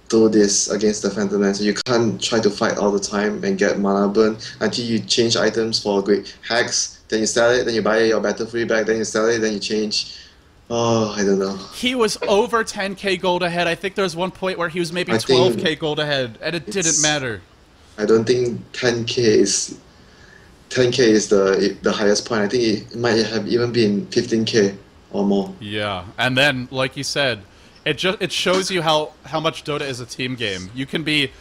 do this against the Phantom Lancer. You can't try to fight all the time and get mana burn until you change items for great hacks. Then you sell it, then you buy your battle free back, then you sell it, then you change. Oh, I don't know. He was over 10k gold ahead. I think there was one point where he was maybe 12k gold ahead, and it didn't matter. I don't think 10k is the highest point. I think it might have even been 15k or more. Yeah, and then like you said, it shows you how much Dota is a team game. You can be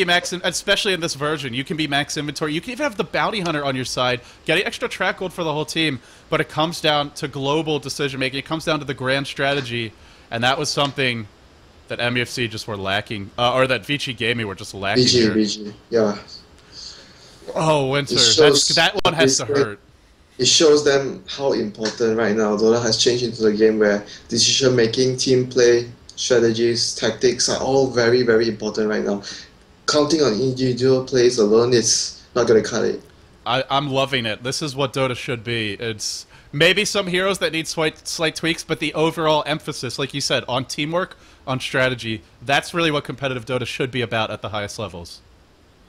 max, especially in this version. You can be max inventory. You can even have the bounty hunter on your side, getting extra track gold for the whole team. But it comes down to global decision making. It comes down to the grand strategy, and that was something that MUFC just were lacking, or that Vici Gaming were just lacking here. Vici, yeah. Oh, Winter, that one has to hurt. It shows them how important right now Dota has changed into the game where decision making, team play, strategies, tactics are all very, very important right now. Counting on individual plays alone, it's not going to cut it. I'm loving it. This is what Dota should be. It's maybe some heroes that need slight tweaks, but the overall emphasis, like you said, on teamwork, on strategy, that's really what competitive Dota should be about at the highest levels.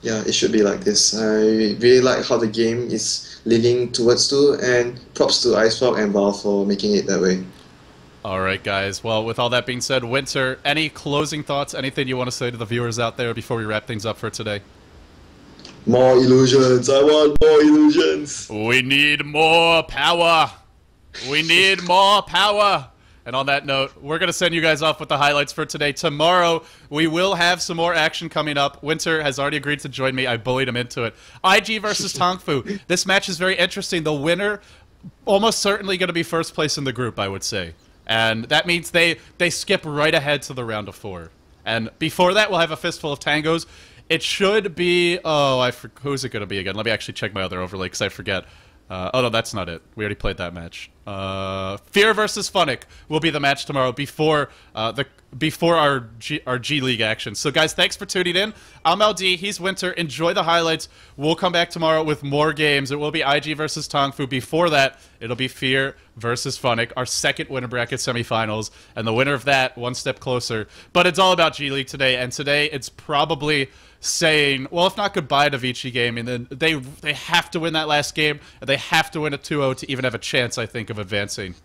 Yeah, it should be like this. I really like how the game is leaning towards to, and props to IceFrog and Val for making it that way. Alright guys, well with all that being said, Winter, any closing thoughts, anything you want to say to the viewers out there before we wrap things up for today? More illusions, I want more illusions! We need more power! We need more power! And on that note, we're going to send you guys off with the highlights for today. Tomorrow, we will have some more action coming up. Winter has already agreed to join me. I bullied him into it. IG versus Tongfu. This match is very interesting. The winner almost certainly going to be first place in the group, I would say. And that means they skip right ahead to the round of 4. And before that, we'll have a fistful of tangos. It should be... Oh, who's it going to be again? Let me actually check my other overlay, because I forget. Oh, no, that's not it. We already played that match. Fear versus Funnick will be the match tomorrow before our G League action. So, guys, thanks for tuning in. I'm LD. He's Winter. Enjoy the highlights. We'll come back tomorrow with more games. It will be IG versus Tongfu. Before that, it'll be Fear versus Funnick, our second winner bracket semifinals. And the winner of that, one step closer. But it's all about G League today. And today, it's probably saying, well, if not goodbye to Vici Gaming, then they have to win that last game, and they have to win a 2-0 to even have a chance, I think, of advancing.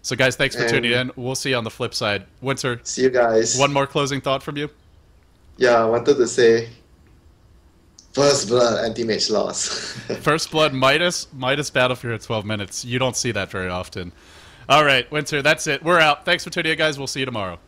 So, guys, thanks for tuning in. We'll see you on the flip side. Winter, see you guys. One more closing thought from you? Yeah, I wanted to say, First Blood, Anti-Mage loss. First Blood, Midas Battlefield at 12 minutes. You don't see that very often. All right, Winter, that's it. We're out. Thanks for tuning in, guys. We'll see you tomorrow.